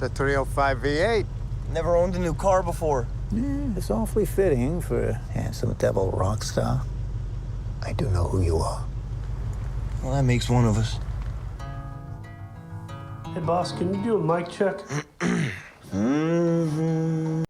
It's a 305 V8. Never owned a new car before. Yeah, it's awfully fitting for a handsome devil rock star. I do know who you are. Well, that makes one of us. Hey, boss, can you do a mic check? Mm-hmm.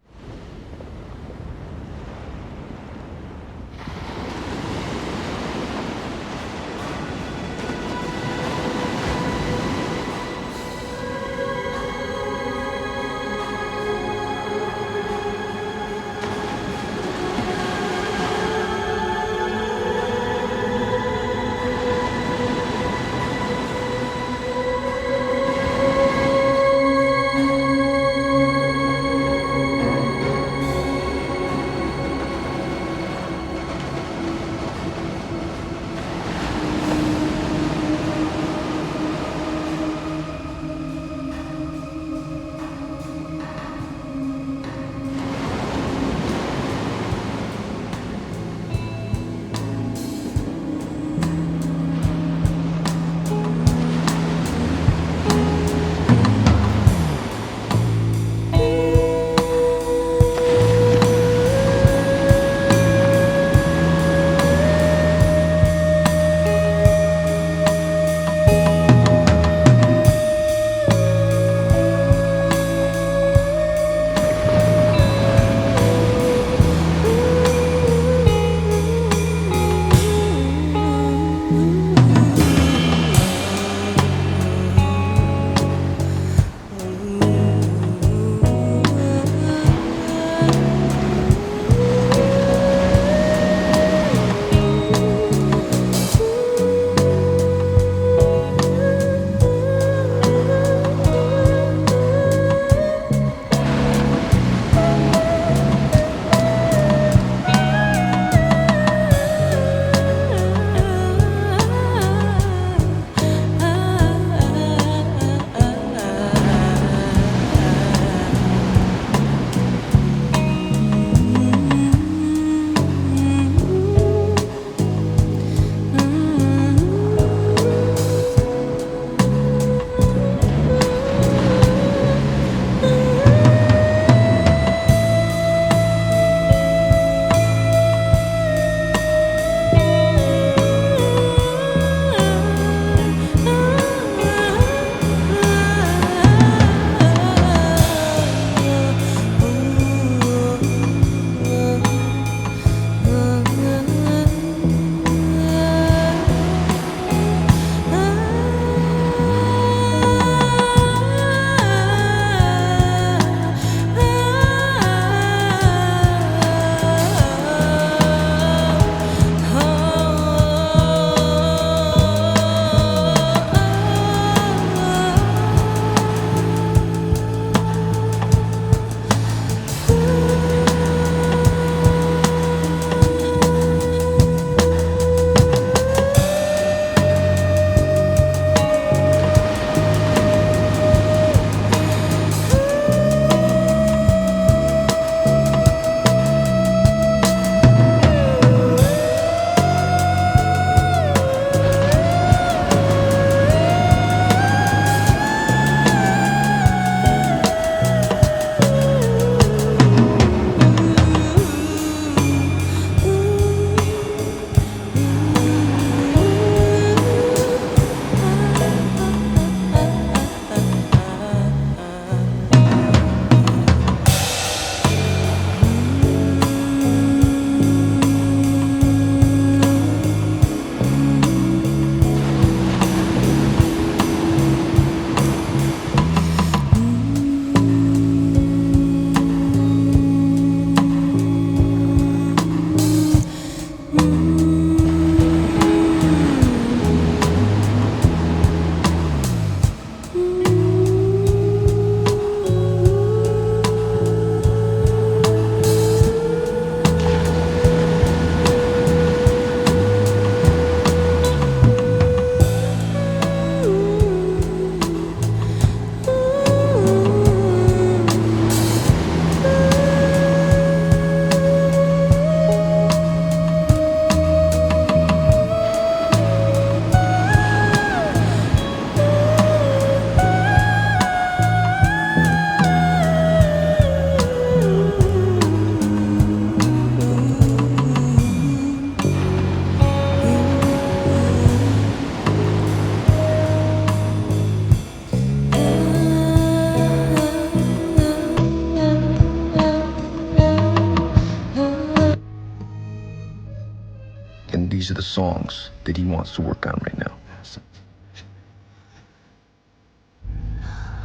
these are the songs that he wants to work on right now.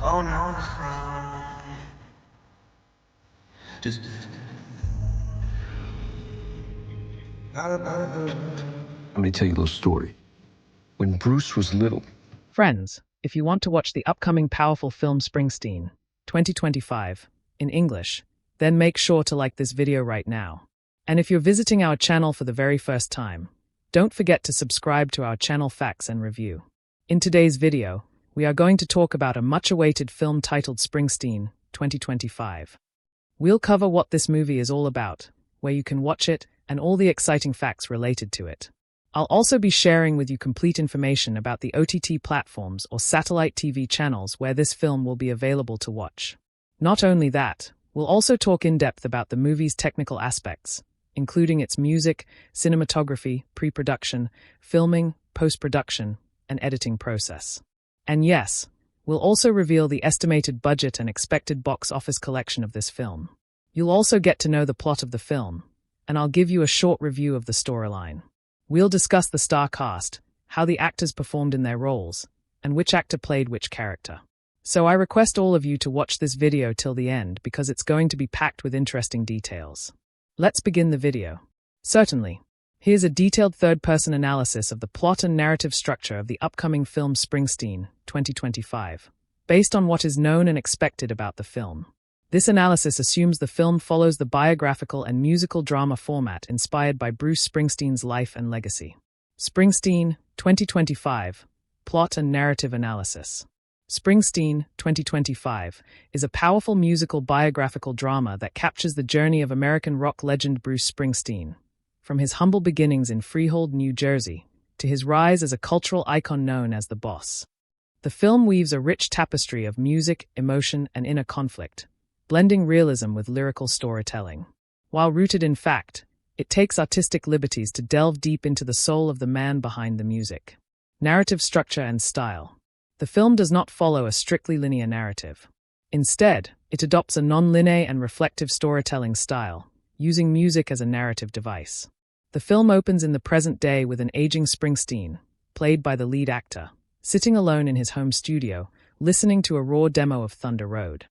Oh no. Just let me tell you a little story. When Bruce was little, Friends, if you want to watch the upcoming powerful film Springsteen, 2025, in English, then make sure to like this video right now. And if you're visiting our channel for the very first time, don't forget to subscribe to our channel Facts and Review. In today's video, we are going to talk about a much-awaited film titled Springsteen, 2025. We'll cover what this movie is all about, where you can watch it, and all the exciting facts related to it. I'll also be sharing with you complete information about the OTT platforms or satellite TV channels where this film will be available to watch. Not only that, we'll also talk in depth about the movie's technical aspects, including its music, cinematography, pre-production, filming, post-production, and editing process. And yes, we'll also reveal the estimated budget and expected box office collection of this film. You'll also get to know the plot of the film, and I'll give you a short review of the storyline. We'll discuss the star cast, how the actors performed in their roles, and which actor played which character. So I request all of you to watch this video till the end because it's going to be packed with interesting details. Let's begin the video. Certainly. Here's a detailed third-person analysis of the plot and narrative structure of the upcoming film Springsteen, 2025, based on what is known and expected about the film. This analysis assumes the film follows the biographical and musical drama format inspired by Bruce Springsteen's life and legacy. Springsteen, 2025, Plot and Narrative Analysis. Springsteen, 2025, is a powerful musical biographical drama that captures the journey of American rock legend Bruce Springsteen, from his humble beginnings in Freehold, New Jersey, to his rise as a cultural icon known as the Boss. The film weaves a rich tapestry of music, emotion, and inner conflict, blending realism with lyrical storytelling. While rooted in fact, it takes artistic liberties to delve deep into the soul of the man behind the music. Narrative structure and style. The film does not follow a strictly linear narrative. Instead, it adopts a non-linear and reflective storytelling style, using music as a narrative device. The film opens in the present day with an aging Springsteen, played by the lead actor, sitting alone in his home studio, listening to a raw demo of Thunder Road.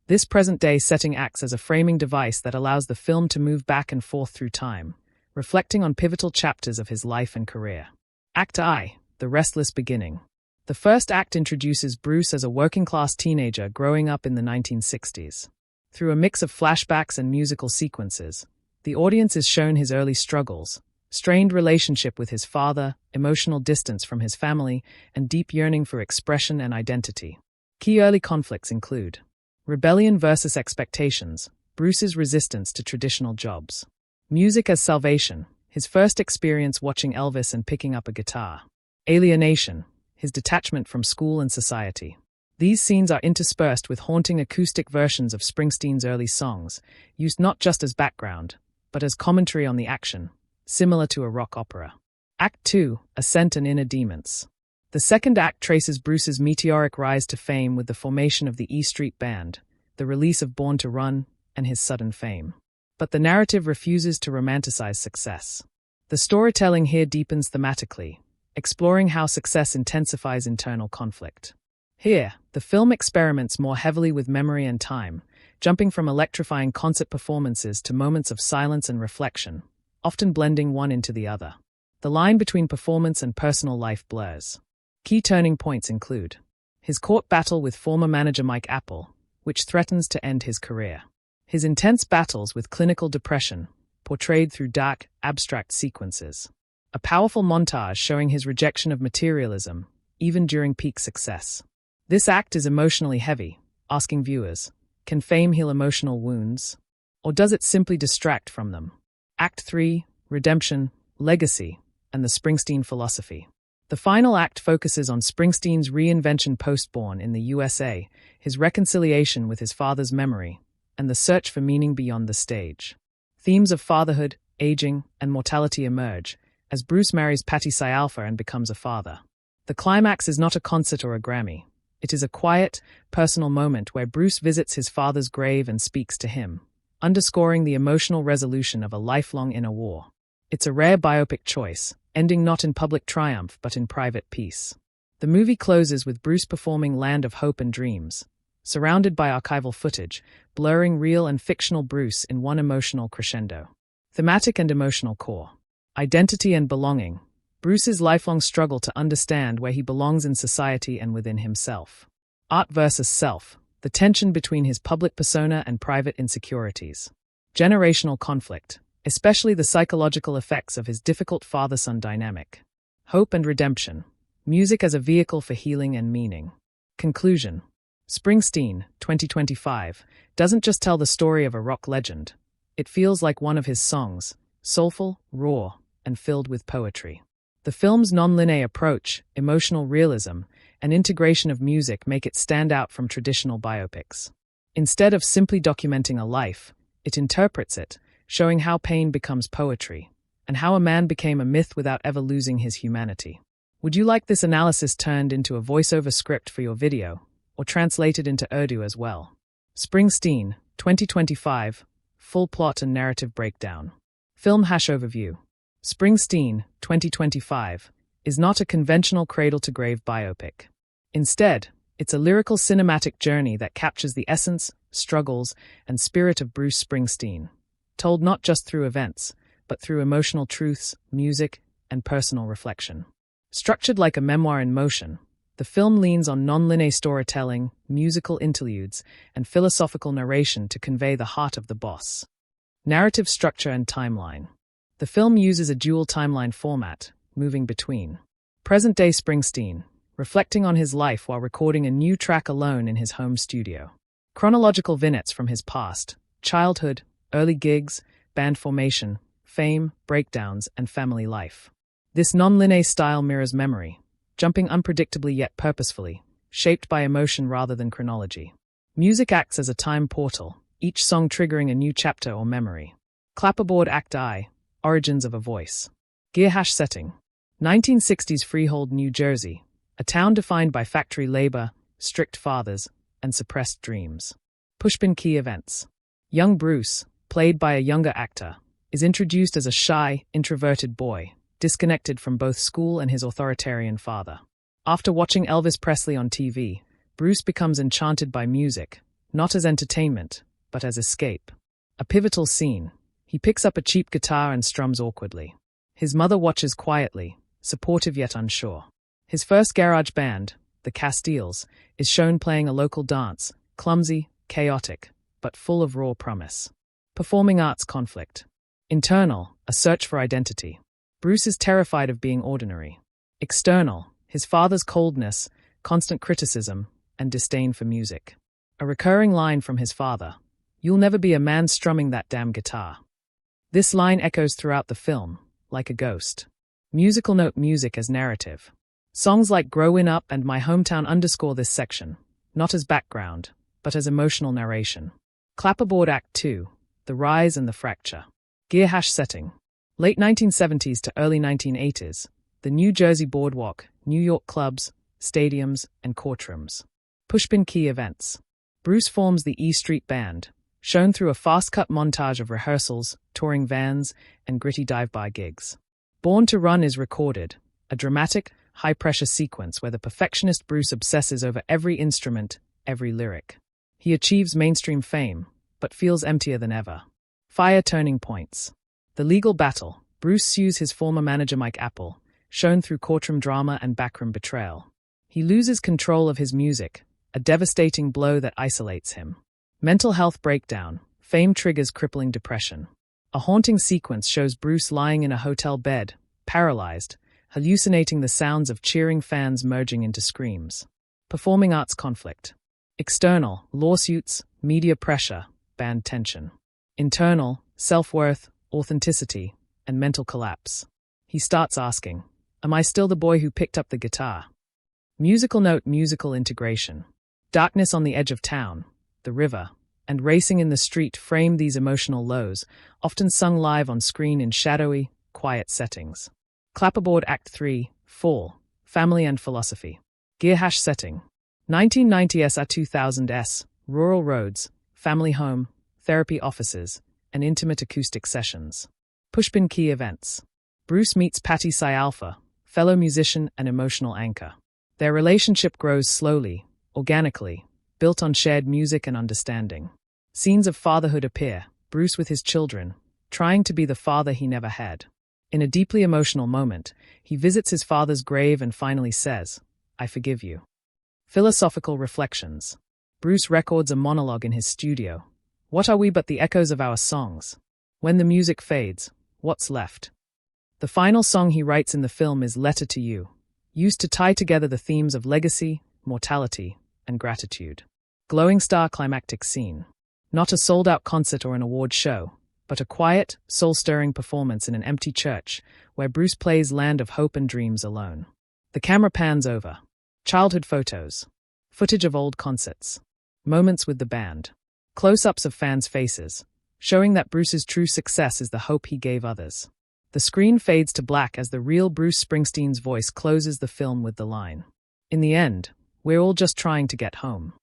This present-day setting acts as a framing device that allows the film to move back and forth through time, reflecting on pivotal chapters of his life and career. Act I, The Restless Beginning. The first act introduces Bruce as a working-class teenager growing up in the 1960s. Through a mix of flashbacks and musical sequences, the audience is shown his early struggles, strained relationship with his father, emotional distance from his family, and deep yearning for expression and identity. Key early conflicts include rebellion versus expectations, Bruce's resistance to traditional jobs. Music as salvation, his first experience watching Elvis and picking up a guitar. Alienation, his detachment from school and society. These scenes are interspersed with haunting acoustic versions of Springsteen's early songs, used not just as background, but as commentary on the action, similar to a rock opera. Act 2, Ascent and Inner Demons. The second act traces Bruce's meteoric rise to fame with the formation of the E Street Band, the release of Born to Run, and his sudden fame. But the narrative refuses to romanticize success. The storytelling here deepens thematically, exploring how success intensifies internal conflict. Here, the film experiments more heavily with memory and time, jumping from electrifying concert performances to moments of silence and reflection, often blending one into the other. The line between performance and personal life blurs. Key turning points include his court battle with former manager Mike Apple, which threatens to end his career. His intense battles with clinical depression, portrayed through dark, abstract sequences. A powerful montage showing his rejection of materialism, even during peak success. This act is emotionally heavy, asking viewers, can fame heal emotional wounds? Or does it simply distract from them? Act 3, Redemption, Legacy, and the Springsteen Philosophy. The final act focuses on Springsteen's reinvention post-born in the USA, his reconciliation with his father's memory, and the search for meaning beyond the stage. Themes of fatherhood, aging, and mortality emerge, as Bruce marries Patty Scialfa and becomes a father. The climax is not a concert or a Grammy. It is a quiet, personal moment where Bruce visits his father's grave and speaks to him, underscoring the emotional resolution of a lifelong inner war. It's a rare biopic choice, ending not in public triumph but in private peace. The movie closes with Bruce performing Land of Hope and Dreams, surrounded by archival footage, blurring real and fictional Bruce in one emotional crescendo. Thematic and emotional core. Identity and belonging. Bruce's lifelong struggle to understand where he belongs in society and within himself. Art versus self. The tension between his public persona and private insecurities. Generational conflict, especially the psychological effects of his difficult father-son dynamic. Hope and redemption. Music as a vehicle for healing and meaning. Conclusion. Springsteen, 2025, doesn't just tell the story of a rock legend. It feels like one of his songs, soulful, raw, and filled with poetry. The film's non-linear approach, emotional realism, and integration of music make it stand out from traditional biopics. Instead of simply documenting a life, it interprets it, showing how pain becomes poetry, and how a man became a myth without ever losing his humanity. Would you like this analysis turned into a voiceover script for your video, or translated into Urdu as well? Springsteen, 2025, full plot and narrative breakdown. Film hash overview. Springsteen, 2025, is not a conventional cradle-to-grave biopic. Instead, it's a lyrical cinematic journey that captures the essence, struggles, and spirit of Bruce Springsteen, told not just through events, but through emotional truths, music, and personal reflection. Structured like a memoir in motion, the film leans on non-linear storytelling, musical interludes, and philosophical narration to convey the heart of the boss. Narrative structure and timeline. The film uses a dual timeline format, moving between present-day Springsteen, reflecting on his life while recording a new track alone in his home studio. Chronological vignettes from his past, childhood, early gigs, band formation, fame, breakdowns, and family life. This non-linear style mirrors memory, jumping unpredictably yet purposefully, shaped by emotion rather than chronology. Music acts as a time portal, each song triggering a new chapter or memory. Clapperboard Act I, Origins of a Voice. Gear hash setting. 1960s Freehold, New Jersey, a town defined by factory labor, strict fathers, and suppressed dreams. Pushpin key events. Young Bruce, played by a younger actor, is introduced as a shy, introverted boy, disconnected from both school and his authoritarian father. After watching Elvis Presley on TV, Bruce becomes enchanted by music, not as entertainment, but as escape. A pivotal scene. He picks up a cheap guitar and strums awkwardly. His mother watches quietly, supportive yet unsure. His first garage band, the Castiles, is shown playing a local dance, clumsy, chaotic, but full of raw promise. Performing arts conflict. Internal, a search for identity. Bruce is terrified of being ordinary. External, his father's coldness, constant criticism, and disdain for music. A recurring line from his father, "You'll never be a man strumming that damn guitar." This line echoes throughout the film, like a ghost. Musical note. Music as narrative. Songs like Growin' Up and My Hometown underscore this section, not as background, but as emotional narration. Clapperboard Act II, The Rise and the Fracture. Gear hash setting. Late 1970s to early 1980s, the New Jersey boardwalk, New York clubs, stadiums, and courtrooms. Pushpin key events. Bruce forms the E Street Band, shown through a fast-cut montage of rehearsals, touring vans, and gritty dive-bar gigs. Born to Run is recorded, a dramatic, high-pressure sequence where the perfectionist Bruce obsesses over every instrument, every lyric. He achieves mainstream fame, but feels emptier than ever. Fire turning points. The legal battle. Bruce sues his former manager Mike Apple, shown through courtroom drama and backroom betrayal. He loses control of his music, a devastating blow that isolates him. Mental health breakdown. Fame triggers crippling depression. A haunting sequence shows Bruce lying in a hotel bed, paralyzed, hallucinating the sounds of cheering fans merging into screams. Performing arts conflict. External, lawsuits, media pressure, band tension. Internal, self-worth, authenticity, and mental collapse. He starts asking, "Am I still the boy who picked up the guitar?" Musical note. Musical integration. Darkness on the edge of town, the river, and racing in the street frame these emotional lows, often sung live on screen in shadowy, quiet settings. Clapperboard Act III, Fall, Family and Philosophy. Gear hash setting. 1990s or 2000s, rural roads, family home, therapy offices, and intimate acoustic sessions. Pushpin key events. Bruce meets Patty Psi Alpha, fellow musician and emotional anchor. Their relationship grows slowly, organically, built on shared music and understanding. Scenes of fatherhood appear, Bruce with his children, trying to be the father he never had. In a deeply emotional moment, he visits his father's grave and finally says, "I forgive you." Philosophical reflections. Bruce records a monologue in his studio. What are we but the echoes of our songs? When the music fades, what's left? The final song he writes in the film is Letter to You, used to tie together the themes of legacy, mortality, and gratitude. Glowing star climactic scene. Not a sold-out concert or an award show, but a quiet, soul-stirring performance in an empty church where Bruce plays Land of Hope and Dreams alone. The camera pans over. Childhood photos. Footage of old concerts. Moments with the band. Close-ups of fans' faces, showing that Bruce's true success is the hope he gave others. The screen fades to black as the real Bruce Springsteen's voice closes the film with the line, "In the end, we're all just trying to get home."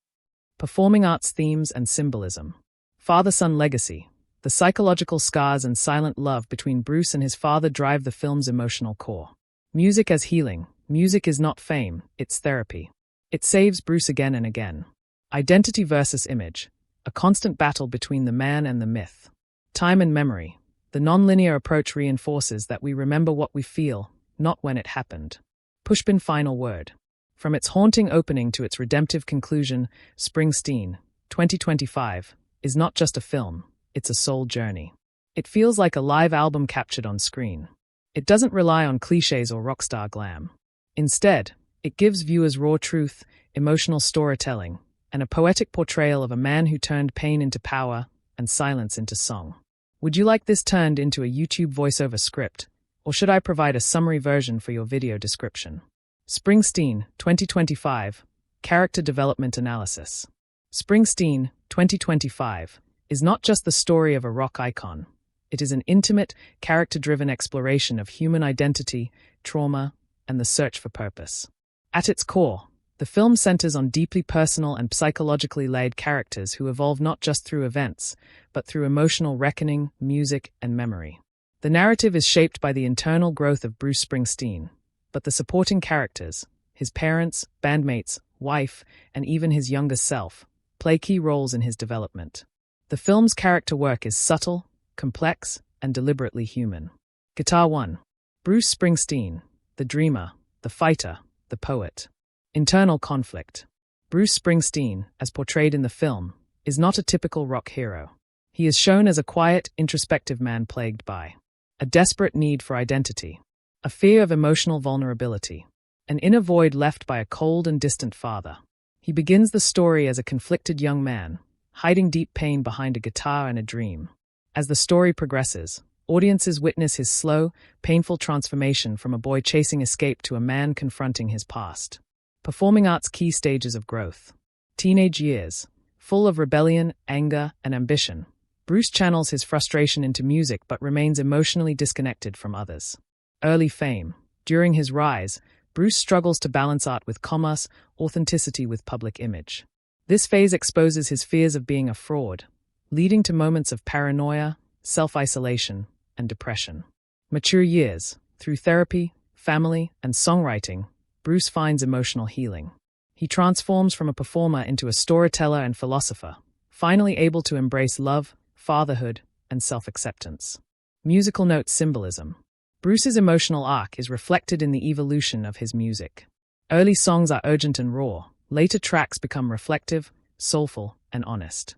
Performing arts themes and symbolism. Father-son legacy. The psychological scars and silent love between Bruce and his father drive the film's emotional core. Music as healing. Music is not fame, it's therapy. It saves Bruce again and again. Identity versus image. A constant battle between the man and the myth. Time and memory. The non-linear approach reinforces that we remember what we feel, not when it happened. Pushpin final word. From its haunting opening to its redemptive conclusion, Springsteen, 2025, is not just a film, it's a soul journey. It feels like a live album captured on screen. It doesn't rely on cliches or rockstar glam. Instead, it gives viewers raw truth, emotional storytelling, and a poetic portrayal of a man who turned pain into power and silence into song. Would you like this turned into a YouTube voiceover script, or should I provide a summary version for your video description? Springsteen, 2025, Character Development Analysis. Springsteen, 2025, is not just the story of a rock icon. It is an intimate, character-driven exploration of human identity, trauma, and the search for purpose. At its core, the film centers on deeply personal and psychologically layered characters who evolve not just through events, but through emotional reckoning, music, and memory. The narrative is shaped by the internal growth of Bruce Springsteen, but the supporting characters, his parents, bandmates, wife, and even his younger self, play key roles in his development. The film's character work is subtle, complex, and deliberately human. Guitar 1. Bruce Springsteen, the dreamer, the fighter, the poet. Internal conflict. Bruce Springsteen, as portrayed in the film, is not a typical rock hero. He is shown as a quiet, introspective man plagued by a desperate need for identity, a fear of emotional vulnerability, an inner void left by a cold and distant father. He begins the story as a conflicted young man, hiding deep pain behind a guitar and a dream. As the story progresses, audiences witness his slow, painful transformation from a boy chasing escape to a man confronting his past. Performing arts key stages of growth. Teenage years, full of rebellion, anger, and ambition. Bruce channels his frustration into music but remains emotionally disconnected from others. Early fame. During his rise, Bruce struggles to balance art with commerce, authenticity with public image. This phase exposes his fears of being a fraud, leading to moments of paranoia, self-isolation, and depression. Mature years. Through therapy, family, and songwriting, Bruce finds emotional healing. He transforms from a performer into a storyteller and philosopher, finally able to embrace love, fatherhood, and self-acceptance. Musical note symbolism. Bruce's emotional arc is reflected in the evolution of his music. Early songs are urgent and raw, later tracks become reflective, soulful, and honest.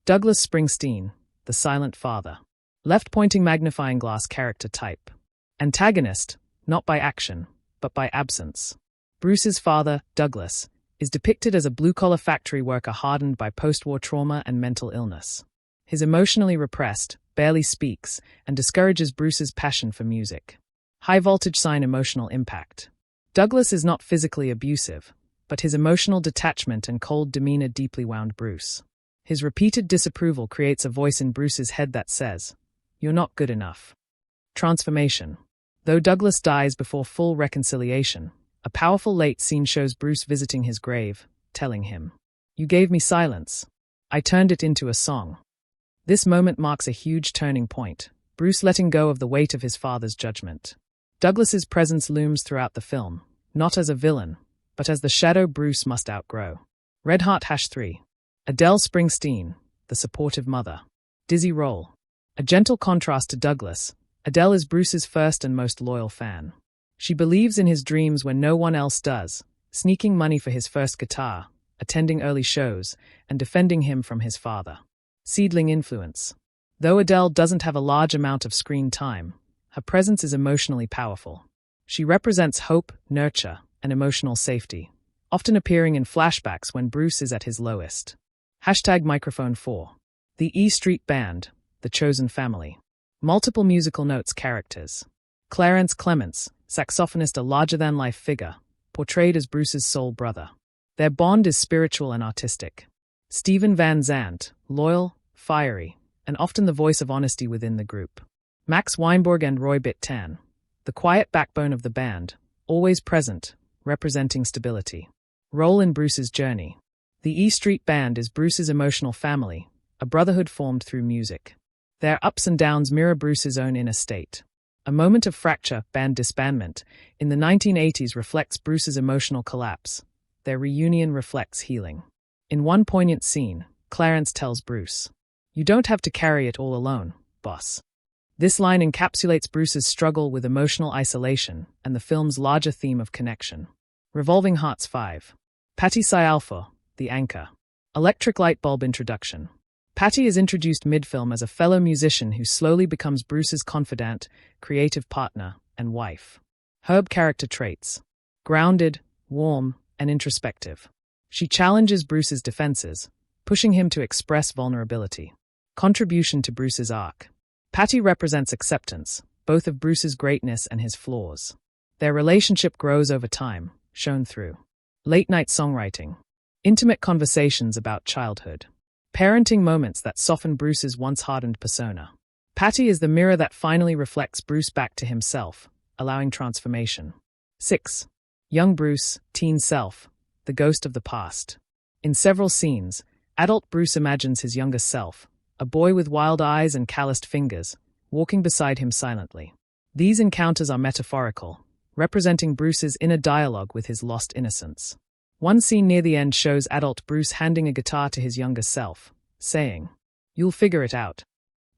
Douglas Springsteen, the silent father. Left-pointing magnifying glass character type. Antagonist, not by action, but by absence. Bruce's father, Douglas, is depicted as a blue-collar factory worker hardened by post-war trauma and mental illness. His emotionally repressed, barely speaks, and discourages Bruce's passion for music. High-voltage sign emotional impact. Douglas is not physically abusive, but his emotional detachment and cold demeanor deeply wound Bruce. His repeated disapproval creates a voice in Bruce's head that says, "You're not good enough." Transformation. Though Douglas dies before full reconciliation, a powerful late scene shows Bruce visiting his grave, telling him, "You gave me silence. I turned it into a song." This moment marks a huge turning point. Bruce letting go of the weight of his father's judgment. Douglas's presence looms throughout the film, not as a villain, but as the shadow Bruce must outgrow. Red Heart #3. Adele Springsteen, the supportive mother. Dizzy Roll. A gentle contrast to Douglas, Adele is Bruce's first and most loyal fan. She believes in his dreams when no one else does, sneaking money for his first guitar, attending early shows, and defending him from his father. Seedling influence. Though Adele doesn't have a large amount of screen time, her presence is emotionally powerful. She represents hope, nurture, and emotional safety, often appearing in flashbacks when Bruce is at his lowest. #Microphone 4. The E Street Band, The Chosen Family. Multiple musical notes characters. Clarence Clements, saxophonist, a larger-than-life figure, portrayed as Bruce's soul brother. Their bond is spiritual and artistic. Steven Van Zandt, loyal, fiery, and often the voice of honesty within the group. Max Weinberg and Roy Bittan, the quiet backbone of the band, always present, representing stability. Role in Bruce's journey. The E Street Band is Bruce's emotional family, a brotherhood formed through music. Their ups and downs mirror Bruce's own inner state. A moment of fracture, band disbandment, in the 1980s reflects Bruce's emotional collapse. Their reunion reflects healing. In one poignant scene, Clarence tells Bruce, "You don't have to carry it all alone, boss." This line encapsulates Bruce's struggle with emotional isolation and the film's larger theme of connection. Revolving Hearts 5. Patty Syalfo, the anchor. Electric light bulb introduction. Patty is introduced mid-film as a fellow musician who slowly becomes Bruce's confidant, creative partner, and wife. Herb character traits. Grounded, warm, and introspective. She challenges Bruce's defenses, pushing him to express vulnerability. Contribution to Bruce's arc. Patty represents acceptance, both of Bruce's greatness and his flaws. Their relationship grows over time, shown through late-night songwriting, intimate conversations about childhood, parenting moments that soften Bruce's once-hardened persona. Patty is the mirror that finally reflects Bruce back to himself, allowing transformation. 6. Young Bruce, teen self, the ghost of the past. In several scenes, adult Bruce imagines his younger self, a boy with wild eyes and calloused fingers, walking beside him silently. These encounters are metaphorical, representing Bruce's inner dialogue with his lost innocence. One scene near the end shows adult Bruce handing a guitar to his younger self, saying, "You'll figure it out."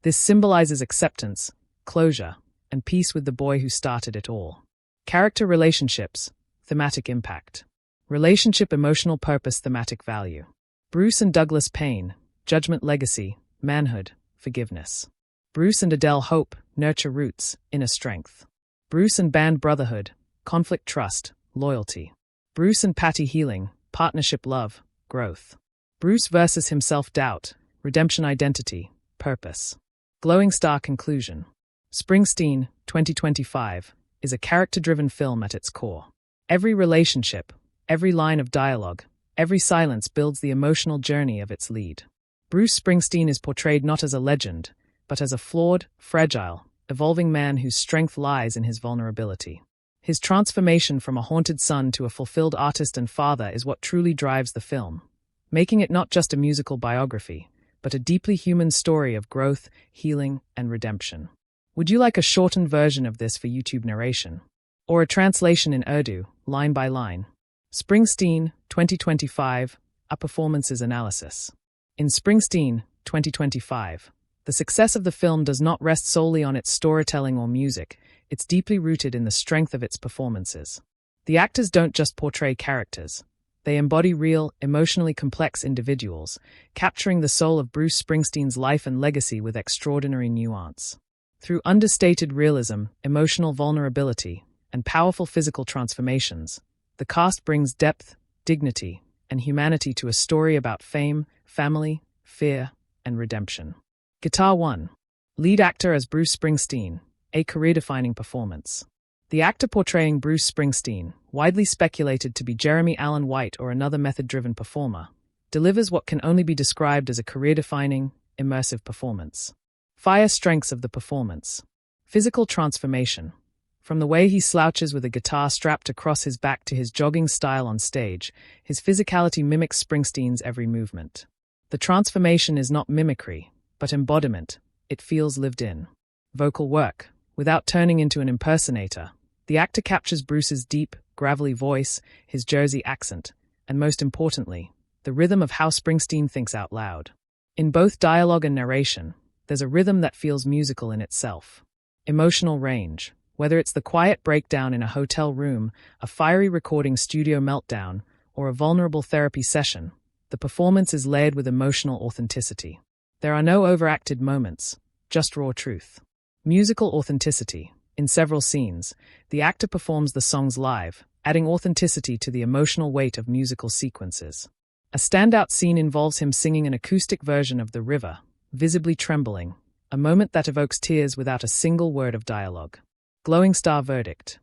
This symbolizes acceptance, closure, and peace with the boy who started it all. Character relationships, thematic impact. Relationship, emotional purpose, thematic value. Bruce and Douglas pain, judgment, legacy, manhood, forgiveness. Bruce and Adele hope, nurture, roots, inner strength. Bruce and band brotherhood, conflict, trust, loyalty. Bruce and Patty healing, partnership, love, growth. Bruce versus himself, doubt, redemption, identity, purpose. Glowing star conclusion. Springsteen, 2025, is a character-driven film at its core. Every relationship, every line of dialogue, every silence builds the emotional journey of its lead. Bruce Springsteen is portrayed not as a legend, but as a flawed, fragile, evolving man whose strength lies in his vulnerability. His transformation from a haunted son to a fulfilled artist and father is what truly drives the film, making it not just a musical biography, but a deeply human story of growth, healing, and redemption. Would you like a shortened version of this for YouTube narration? Or a translation in Urdu, line by line? Springsteen, 2025, a performances analysis. In Springsteen, 2025, the success of the film does not rest solely on its storytelling or music. It's deeply rooted in the strength of its performances. The actors don't just portray characters. They embody real, emotionally complex individuals, capturing the soul of Bruce Springsteen's life and legacy with extraordinary nuance. Through understated realism, emotional vulnerability, and powerful physical transformations, the cast brings depth, dignity, and humanity to a story about fame, family, fear, and redemption. Guitar 1. Lead actor as Bruce Springsteen, a career-defining performance. The actor portraying Bruce Springsteen, widely speculated to be Jeremy Allen White or another method-driven performer, delivers what can only be described as a career-defining, immersive performance. Fire strengths of the performance. Physical transformation. From the way he slouches with a guitar strapped across his back to his jogging style on stage, his physicality mimics Springsteen's every movement. The transformation is not mimicry, but embodiment. It feels lived in. Vocal work. Without turning into an impersonator, the actor captures Bruce's deep, gravelly voice, his Jersey accent, and most importantly, the rhythm of how Springsteen thinks out loud. In both dialogue and narration, there's a rhythm that feels musical in itself. Emotional range. Whether it's the quiet breakdown in a hotel room, a fiery recording studio meltdown, or a vulnerable therapy session, the performance is layered with emotional authenticity. There are no overacted moments, just raw truth. Musical authenticity. In several scenes, the actor performs the songs live, adding authenticity to the emotional weight of musical sequences. A standout scene involves him singing an acoustic version of The River, visibly trembling, a moment that evokes tears without a single word of dialogue. Glowing star verdict.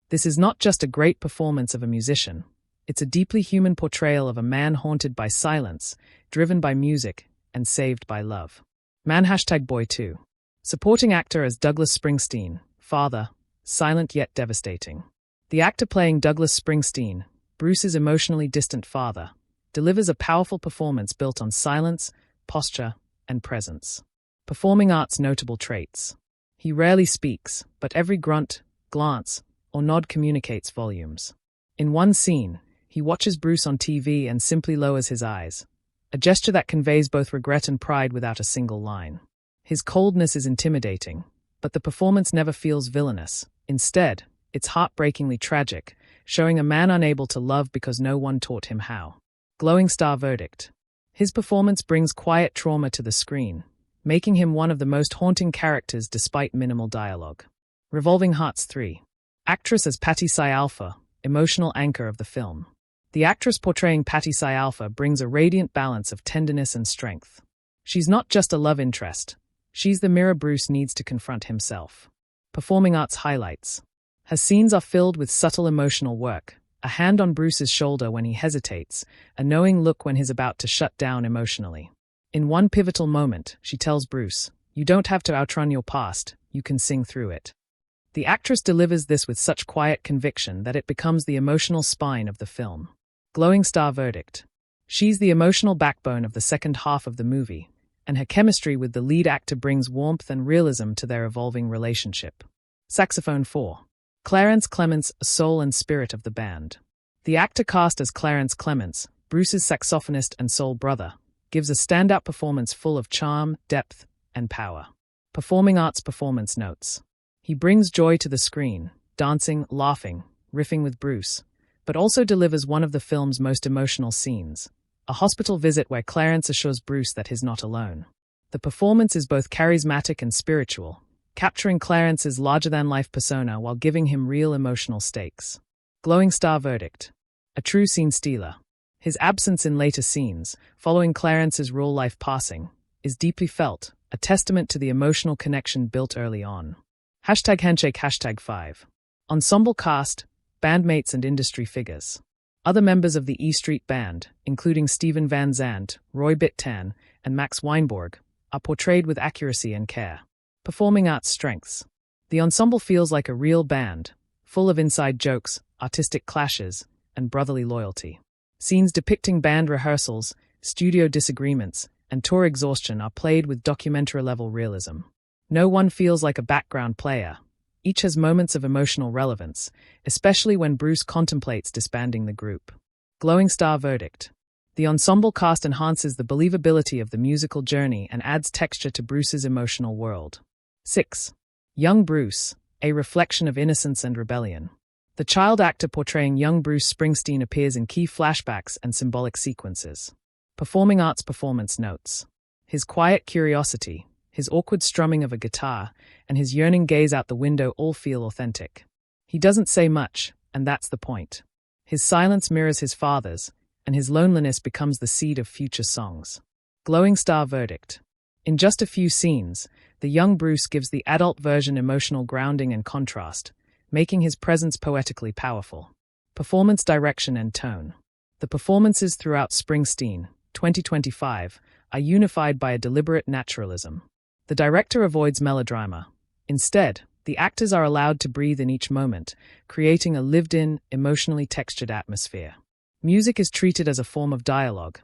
This is not just a great performance of a musician, it's a deeply human portrayal of a man haunted by silence, driven by music, and saved by love. Man #boy 2. Supporting actor as Douglas Springsteen, father, silent yet devastating. The actor playing Douglas Springsteen, Bruce's emotionally distant father, delivers a powerful performance built on silence, posture, and presence. Performing arts notable traits. He rarely speaks, but every grunt, glance, or nod communicates volumes. In one scene, he watches Bruce on TV and simply lowers his eyes, a gesture that conveys both regret and pride without a single line. His coldness is intimidating, but the performance never feels villainous. Instead, it's heartbreakingly tragic, showing a man unable to love because no one taught him how. Glowing star verdict. His performance brings quiet trauma to the screen, making him one of the most haunting characters despite minimal dialogue. Revolving Hearts 3. Actress as Patty Alpha, emotional anchor of the film. The actress portraying Patty Alpha brings a radiant balance of tenderness and strength. She's not just a love interest, she's the mirror Bruce needs to confront himself. Performing arts highlights. Her scenes are filled with subtle emotional work, a hand on Bruce's shoulder when he hesitates, a knowing look when he's about to shut down emotionally. In one pivotal moment, she tells Bruce, "You don't have to outrun your past, you can sing through it." The actress delivers this with such quiet conviction that it becomes the emotional spine of the film. Glowing star verdict. She's the emotional backbone of the second half of the movie, and her chemistry with the lead actor brings warmth and realism to their evolving relationship. Saxophone 4. Clarence Clements, soul and spirit of the band. The actor cast as Clarence Clements, Bruce's saxophonist and soul brother, gives a standout performance full of charm, depth, and power. Performing arts performance notes. He brings joy to the screen, dancing, laughing, riffing with Bruce, but also delivers one of the film's most emotional scenes, a hospital visit where Clarence assures Bruce that he's not alone. The performance is both charismatic and spiritual, capturing Clarence's larger-than-life persona while giving him real emotional stakes. Glowing star verdict. A true scene stealer. His absence in later scenes, following Clarence's real-life passing, is deeply felt, a testament to the emotional connection built early on. #handshake #5. Ensemble cast, bandmates and industry figures. Other members of the E Street Band, including Steven Van Zandt, Roy Bittan, and Max Weinborg, are portrayed with accuracy and care. Performing arts strengths. The ensemble feels like a real band, full of inside jokes, artistic clashes, and brotherly loyalty. Scenes depicting band rehearsals, studio disagreements, and tour exhaustion are played with documentary-level realism. No one feels like a background player. Each has moments of emotional relevance, especially when Bruce contemplates disbanding the group. Glowing star verdict. The ensemble cast enhances the believability of the musical journey and adds texture to Bruce's emotional world. 6. Young Bruce, a reflection of innocence and rebellion. The child actor portraying young Bruce Springsteen appears in key flashbacks and symbolic sequences. Performing arts performance notes. His quiet curiosity, his awkward strumming of a guitar, and his yearning gaze out the window all feel authentic. He doesn't say much, and that's the point. His silence mirrors his father's, and his loneliness becomes the seed of future songs. Glowing star verdict. In just a few scenes, the young Bruce gives the adult version emotional grounding and contrast, making his presence poetically powerful. Performance direction and tone. The performances throughout Springsteen, 2025, are unified by a deliberate naturalism. The director avoids melodrama. Instead, the actors are allowed to breathe in each moment, creating a lived-in, emotionally textured atmosphere. Music is treated as a form of dialogue.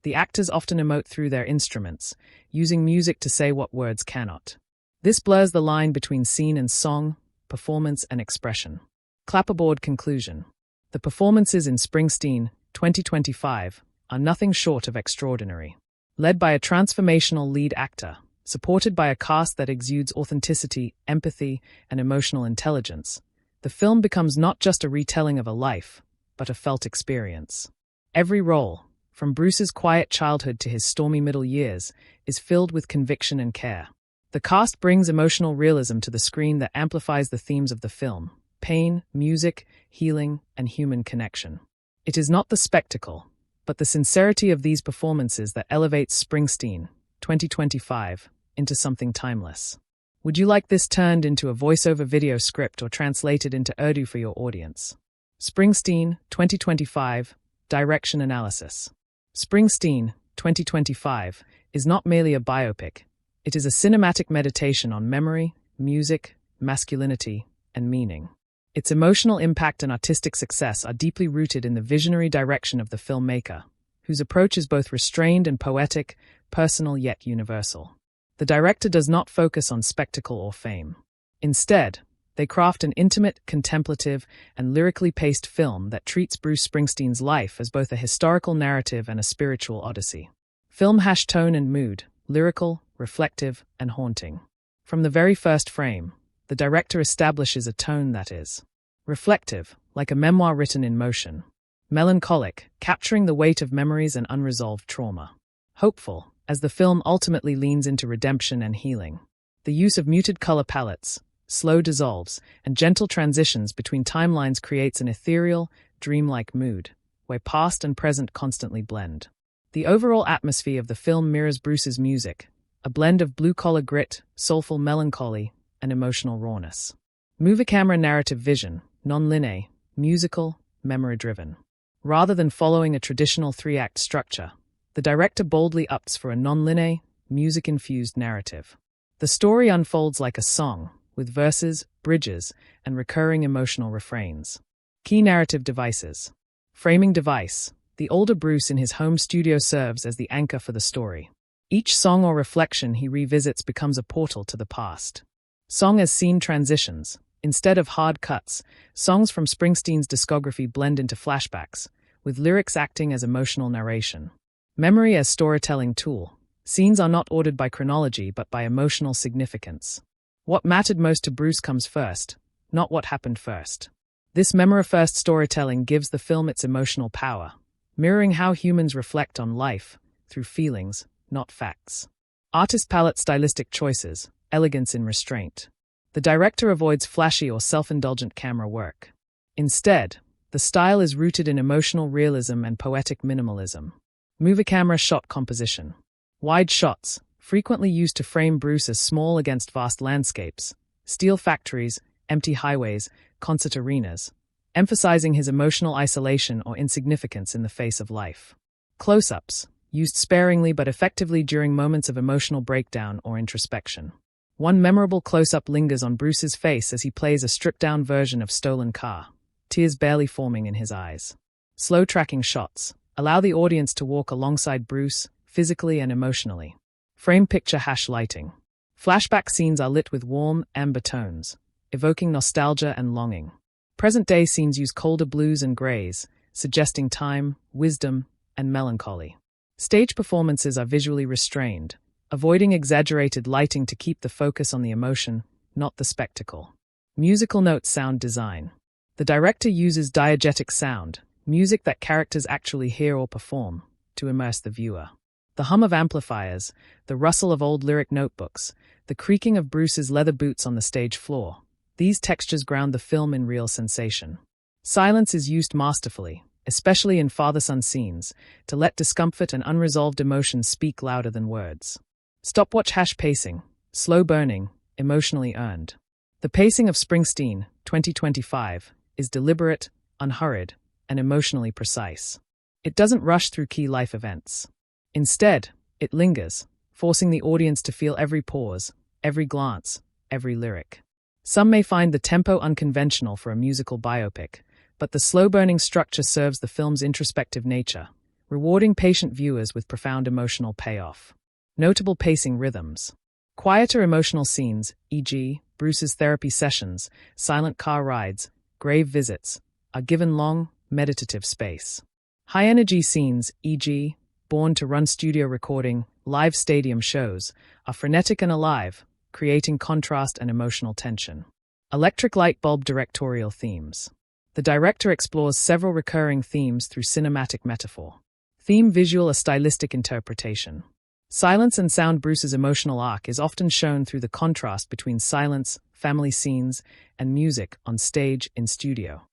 The actors often emote through their instruments, using music to say what words cannot. This blurs the line between scene and song, performance and expression. Clapperboard conclusion. The performances in Springsteen, 2025, are nothing short of extraordinary. Led by a transformational lead actor, supported by a cast that exudes authenticity, empathy, and emotional intelligence, the film becomes not just a retelling of a life, but a felt experience. Every role, from Bruce's quiet childhood to his stormy middle years, is filled with conviction and care. The cast brings emotional realism to the screen that amplifies the themes of the film: pain, music, healing, and human connection. It is not the spectacle, but the sincerity of these performances that elevates Springsteen, 2025, into something timeless. Would you like this turned into a voiceover video script or translated into Urdu for your audience? Springsteen, 2025, Direction Analysis. Springsteen, 2025, is not merely a biopic. It is a cinematic meditation on memory, music, masculinity, and meaning. Its emotional impact and artistic success are deeply rooted in the visionary direction of the filmmaker, whose approach is both restrained and poetic, personal yet universal. The director does not focus on spectacle or fame. Instead, they craft an intimate, contemplative, and lyrically paced film that treats Bruce Springsteen's life as both a historical narrative and a spiritual odyssey. Film tone and mood, lyrical, reflective, and haunting. From the very first frame, the director establishes a tone that is reflective, like a memoir written in motion; melancholic, capturing the weight of memories and unresolved trauma; hopeful, as the film ultimately leans into redemption and healing. The use of muted color palettes, slow dissolves, and gentle transitions between timelines creates an ethereal, dreamlike mood, where past and present constantly blend. The overall atmosphere of the film mirrors Bruce's music, a blend of blue-collar grit, soulful melancholy, and emotional rawness. Movie camera narrative vision, non-linear, musical, memory-driven. Rather than following a traditional three-act structure, the director boldly opts for a non-linear, music-infused narrative. The story unfolds like a song, with verses, bridges, and recurring emotional refrains. Key narrative devices. Framing device. The older Bruce in his home studio serves as the anchor for the story. Each song or reflection he revisits becomes a portal to the past. Song as scene transitions. Instead of hard cuts, songs from Springsteen's discography blend into flashbacks, with lyrics acting as emotional narration. Memory as storytelling tool. Scenes are not ordered by chronology but by emotional significance. What mattered most to Bruce comes first, not what happened first. This memory-first storytelling gives the film its emotional power, mirroring how humans reflect on life through feelings, not facts. Artist palette stylistic choices, elegance in restraint. The director avoids flashy or self-indulgent camera work. Instead, the style is rooted in emotional realism and poetic minimalism. Movie camera shot composition. Wide shots, frequently used to frame Bruce as small against vast landscapes, steel factories, empty highways, concert arenas, emphasizing his emotional isolation or insignificance in the face of life. Close-ups, used sparingly but effectively during moments of emotional breakdown or introspection. One memorable close-up lingers on Bruce's face as he plays a stripped-down version of Stolen Car, tears barely forming in his eyes. Slow tracking shots allow the audience to walk alongside Bruce, physically and emotionally. Frame picture lighting. Flashback scenes are lit with warm, amber tones, evoking nostalgia and longing. Present-day scenes use colder blues and grays, suggesting time, wisdom, and melancholy. Stage performances are visually restrained, avoiding exaggerated lighting to keep the focus on the emotion, not the spectacle. Musical note sound design. The director uses diegetic sound, music that characters actually hear or perform, to immerse the viewer. The hum of amplifiers, the rustle of old lyric notebooks, the creaking of Bruce's leather boots on the stage floor. These textures ground the film in real sensation. Silence is used masterfully, especially in father-son scenes, to let discomfort and unresolved emotions speak louder than words. Stopwatch pacing, slow burning, emotionally earned. The pacing of Springsteen, 2025, is deliberate, unhurried, and emotionally precise. It doesn't rush through key life events. Instead, it lingers, forcing the audience to feel every pause, every glance, every lyric. Some may find the tempo unconventional for a musical biopic, but the slow-burning structure serves the film's introspective nature, rewarding patient viewers with profound emotional payoff. Notable pacing rhythms. Quieter emotional scenes, e.g., Bruce's therapy sessions, silent car rides, grave visits, are given long, meditative space. High-energy scenes, e.g., Born to Run studio recording, live stadium shows, are frenetic and alive, creating contrast and emotional tension. Electric light bulb directorial themes. The director explores several recurring themes through cinematic metaphor. Theme visual a stylistic interpretation. Silence and sound. Bruce's emotional arc is often shown through the contrast between silence, family scenes, and music on stage in studio.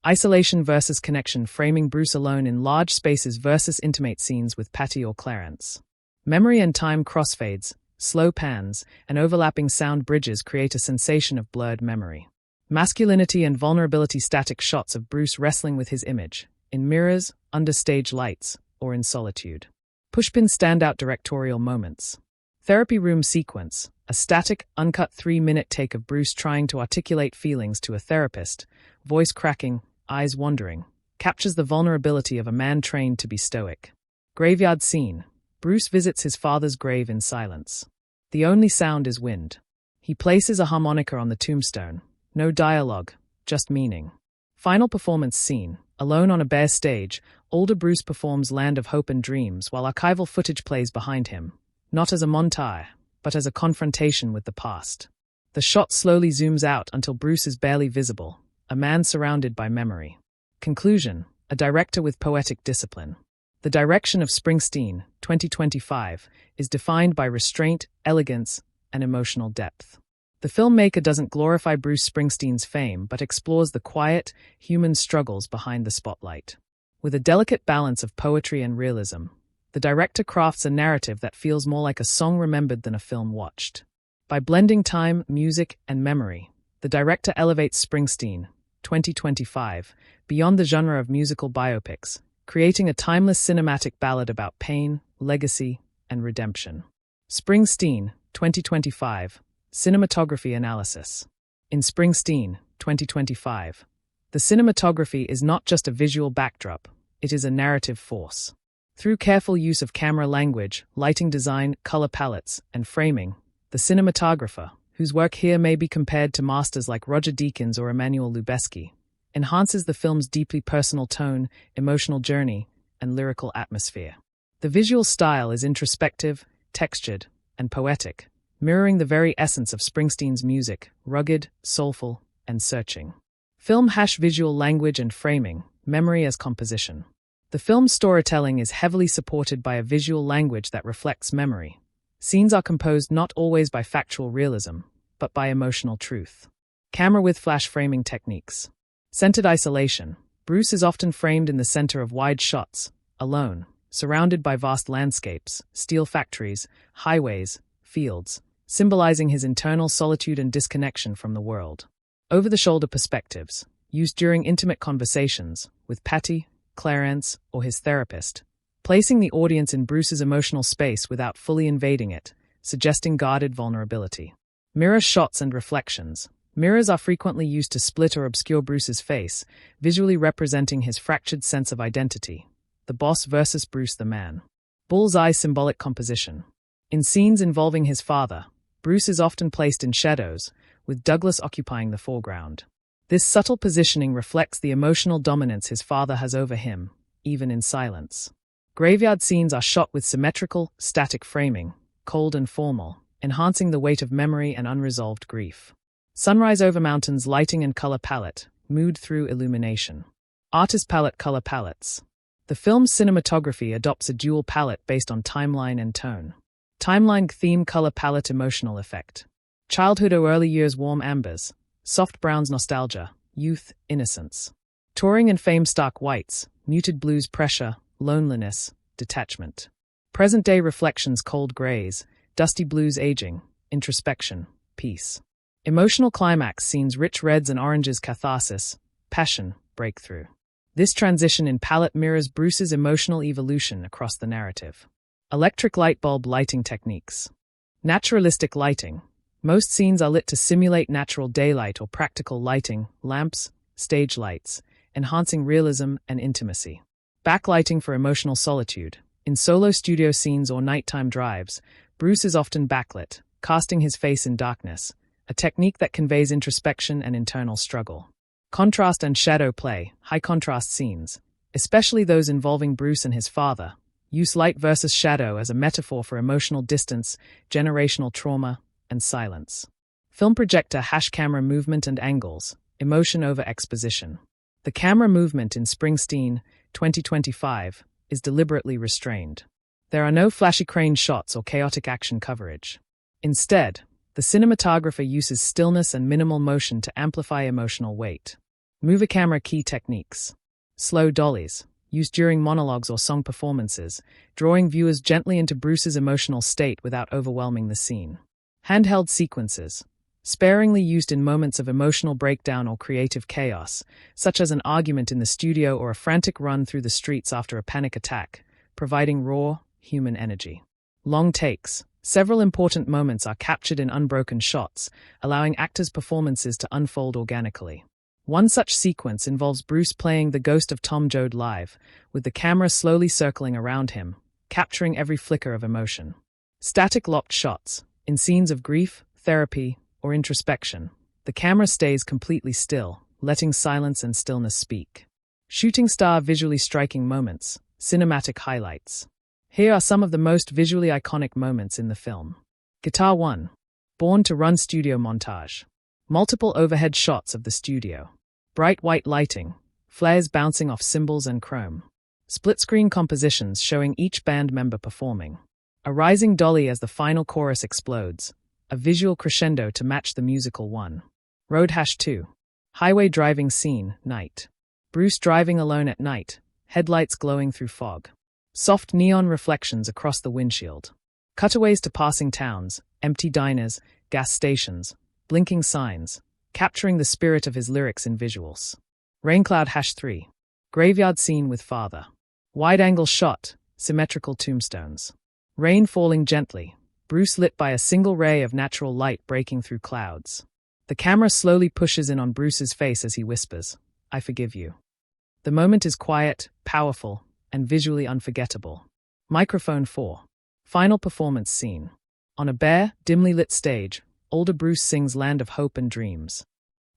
Isolation versus connection. Framing Bruce alone in large spaces versus intimate scenes with Patty or Clarence. Memory and time crossfades, slow pans, and overlapping sound bridges create a sensation of blurred memory. Masculinity and vulnerability. Static shots of Bruce wrestling with his image, in mirrors, under stage lights, or in solitude. Pushpin standout directorial moments. Therapy room sequence, a static, uncut 3-minute take of Bruce trying to articulate feelings to a therapist, voice cracking, eyes wandering, captures the vulnerability of a man trained to be stoic. Graveyard scene. Bruce visits his father's grave in silence. The only sound is wind. He places a harmonica on the tombstone. No dialogue, just meaning. Final performance scene. Alone on a bare stage, older Bruce performs Land of Hope and Dreams while archival footage plays behind him, not as a montage, but as a confrontation with the past. The shot slowly zooms out until Bruce is barely visible, a man surrounded by memory. Conclusion, a director with poetic discipline. The direction of Springsteen, 2025, is defined by restraint, elegance, and emotional depth. The filmmaker doesn't glorify Bruce Springsteen's fame but explores the quiet, human struggles behind the spotlight. With a delicate balance of poetry and realism, the director crafts a narrative that feels more like a song remembered than a film watched. By blending time, music, and memory, the director elevates Springsteen, 2025, beyond the genre of musical biopics, creating a timeless cinematic ballad about pain, legacy, and redemption. Springsteen, 2025, Cinematography Analysis. In Springsteen, 2025, the cinematography is not just a visual backdrop, it is a narrative force. Through careful use of camera language, lighting design, color palettes, and framing, the cinematographer, whose work here may be compared to masters like Roger Deakins or Emmanuel Lubezki, enhances the film's deeply personal tone, emotional journey, and lyrical atmosphere. The visual style is introspective, textured, and poetic, mirroring the very essence of Springsteen's music, rugged, soulful, and searching. Film visual language and framing, memory as composition. The film's storytelling is heavily supported by a visual language that reflects memory. Scenes are composed not always by factual realism, but by emotional truth. Camera with flash framing techniques. Centered isolation. Bruce is often framed in the center of wide shots, alone, surrounded by vast landscapes, steel factories, highways, fields, symbolizing his internal solitude and disconnection from the world. Over-the-shoulder perspectives, used during intimate conversations with Patty, Clarence, or his therapist, placing the audience in Bruce's emotional space without fully invading it, suggesting guarded vulnerability. Mirror shots and reflections. Mirrors are frequently used to split or obscure Bruce's face, visually representing his fractured sense of identity. The boss versus Bruce the man. Bullseye symbolic composition. In scenes involving his father, Bruce is often placed in shadows, with Douglas occupying the foreground. This subtle positioning reflects the emotional dominance his father has over him, even in silence. Graveyard scenes are shot with symmetrical, static framing, cold and formal, enhancing the weight of memory and unresolved grief. Sunrise over mountains lighting and color palette, mood through illumination. Artist palette color palettes. The film's cinematography adopts a dual palette based on timeline and tone. Timeline theme color palette emotional effect. Childhood or early years warm ambers, soft browns nostalgia, youth, innocence. Touring and fame stark whites, muted blues pressure, loneliness, detachment. Present day reflections cold grays, dusty blues aging, introspection, peace. Emotional climax scenes rich reds and oranges catharsis, passion, breakthrough. This transition in palette mirrors Bruce's emotional evolution across the narrative. Electric light bulb lighting techniques. Naturalistic lighting. Most scenes are lit to simulate natural daylight or practical lighting, lamps, stage lights, enhancing realism and intimacy. Backlighting for emotional solitude. In solo studio scenes or nighttime drives, Bruce is often backlit, casting his face in darkness, a technique that conveys introspection and internal struggle. Contrast and shadow play, high-contrast scenes, especially those involving Bruce and his father, use light versus shadow as a metaphor for emotional distance, generational trauma, and silence. Film projector camera movement and angles, emotion over exposition. The camera movement in Springsteen, 2025, is deliberately restrained. There are no flashy crane shots or chaotic action coverage. Instead, the cinematographer uses stillness and minimal motion to amplify emotional weight. Movie camera key techniques. Slow dollies, used during monologues or song performances, drawing viewers gently into Bruce's emotional state without overwhelming the scene. Handheld sequences, sparingly used in moments of emotional breakdown or creative chaos, such as an argument in the studio or a frantic run through the streets after a panic attack, providing raw, human energy. Long takes. Several important moments are captured in unbroken shots, allowing actors' performances to unfold organically. One such sequence involves Bruce playing the ghost of Tom Joad live, with the camera slowly circling around him, capturing every flicker of emotion. Static locked shots. In scenes of grief, therapy, or introspection, the camera stays completely still, letting silence and stillness speak. Shooting star visually striking moments, cinematic highlights. Here are some of the most visually iconic moments in the film. Guitar 1. Born to Run studio montage. Multiple overhead shots of the studio. Bright white lighting, flares bouncing off cymbals and chrome. Split-screen compositions showing each band member performing. A rising dolly as the final chorus explodes, a visual crescendo to match the musical one. Road 2. Highway driving scene, night. Bruce driving alone at night, headlights glowing through fog. Soft neon reflections across the windshield. Cutaways to passing towns, empty diners, gas stations, blinking signs, capturing the spirit of his lyrics in visuals. Raincloud 3. Graveyard scene with father. Wide-angle shot, symmetrical tombstones. Rain falling gently, Bruce lit by a single ray of natural light breaking through clouds. The camera slowly pushes in on Bruce's face as he whispers, "I forgive you." The moment is quiet, powerful, and visually unforgettable. Microphone 4. Final performance scene. On a bare, dimly lit stage, older Bruce sings Land of Hope and Dreams.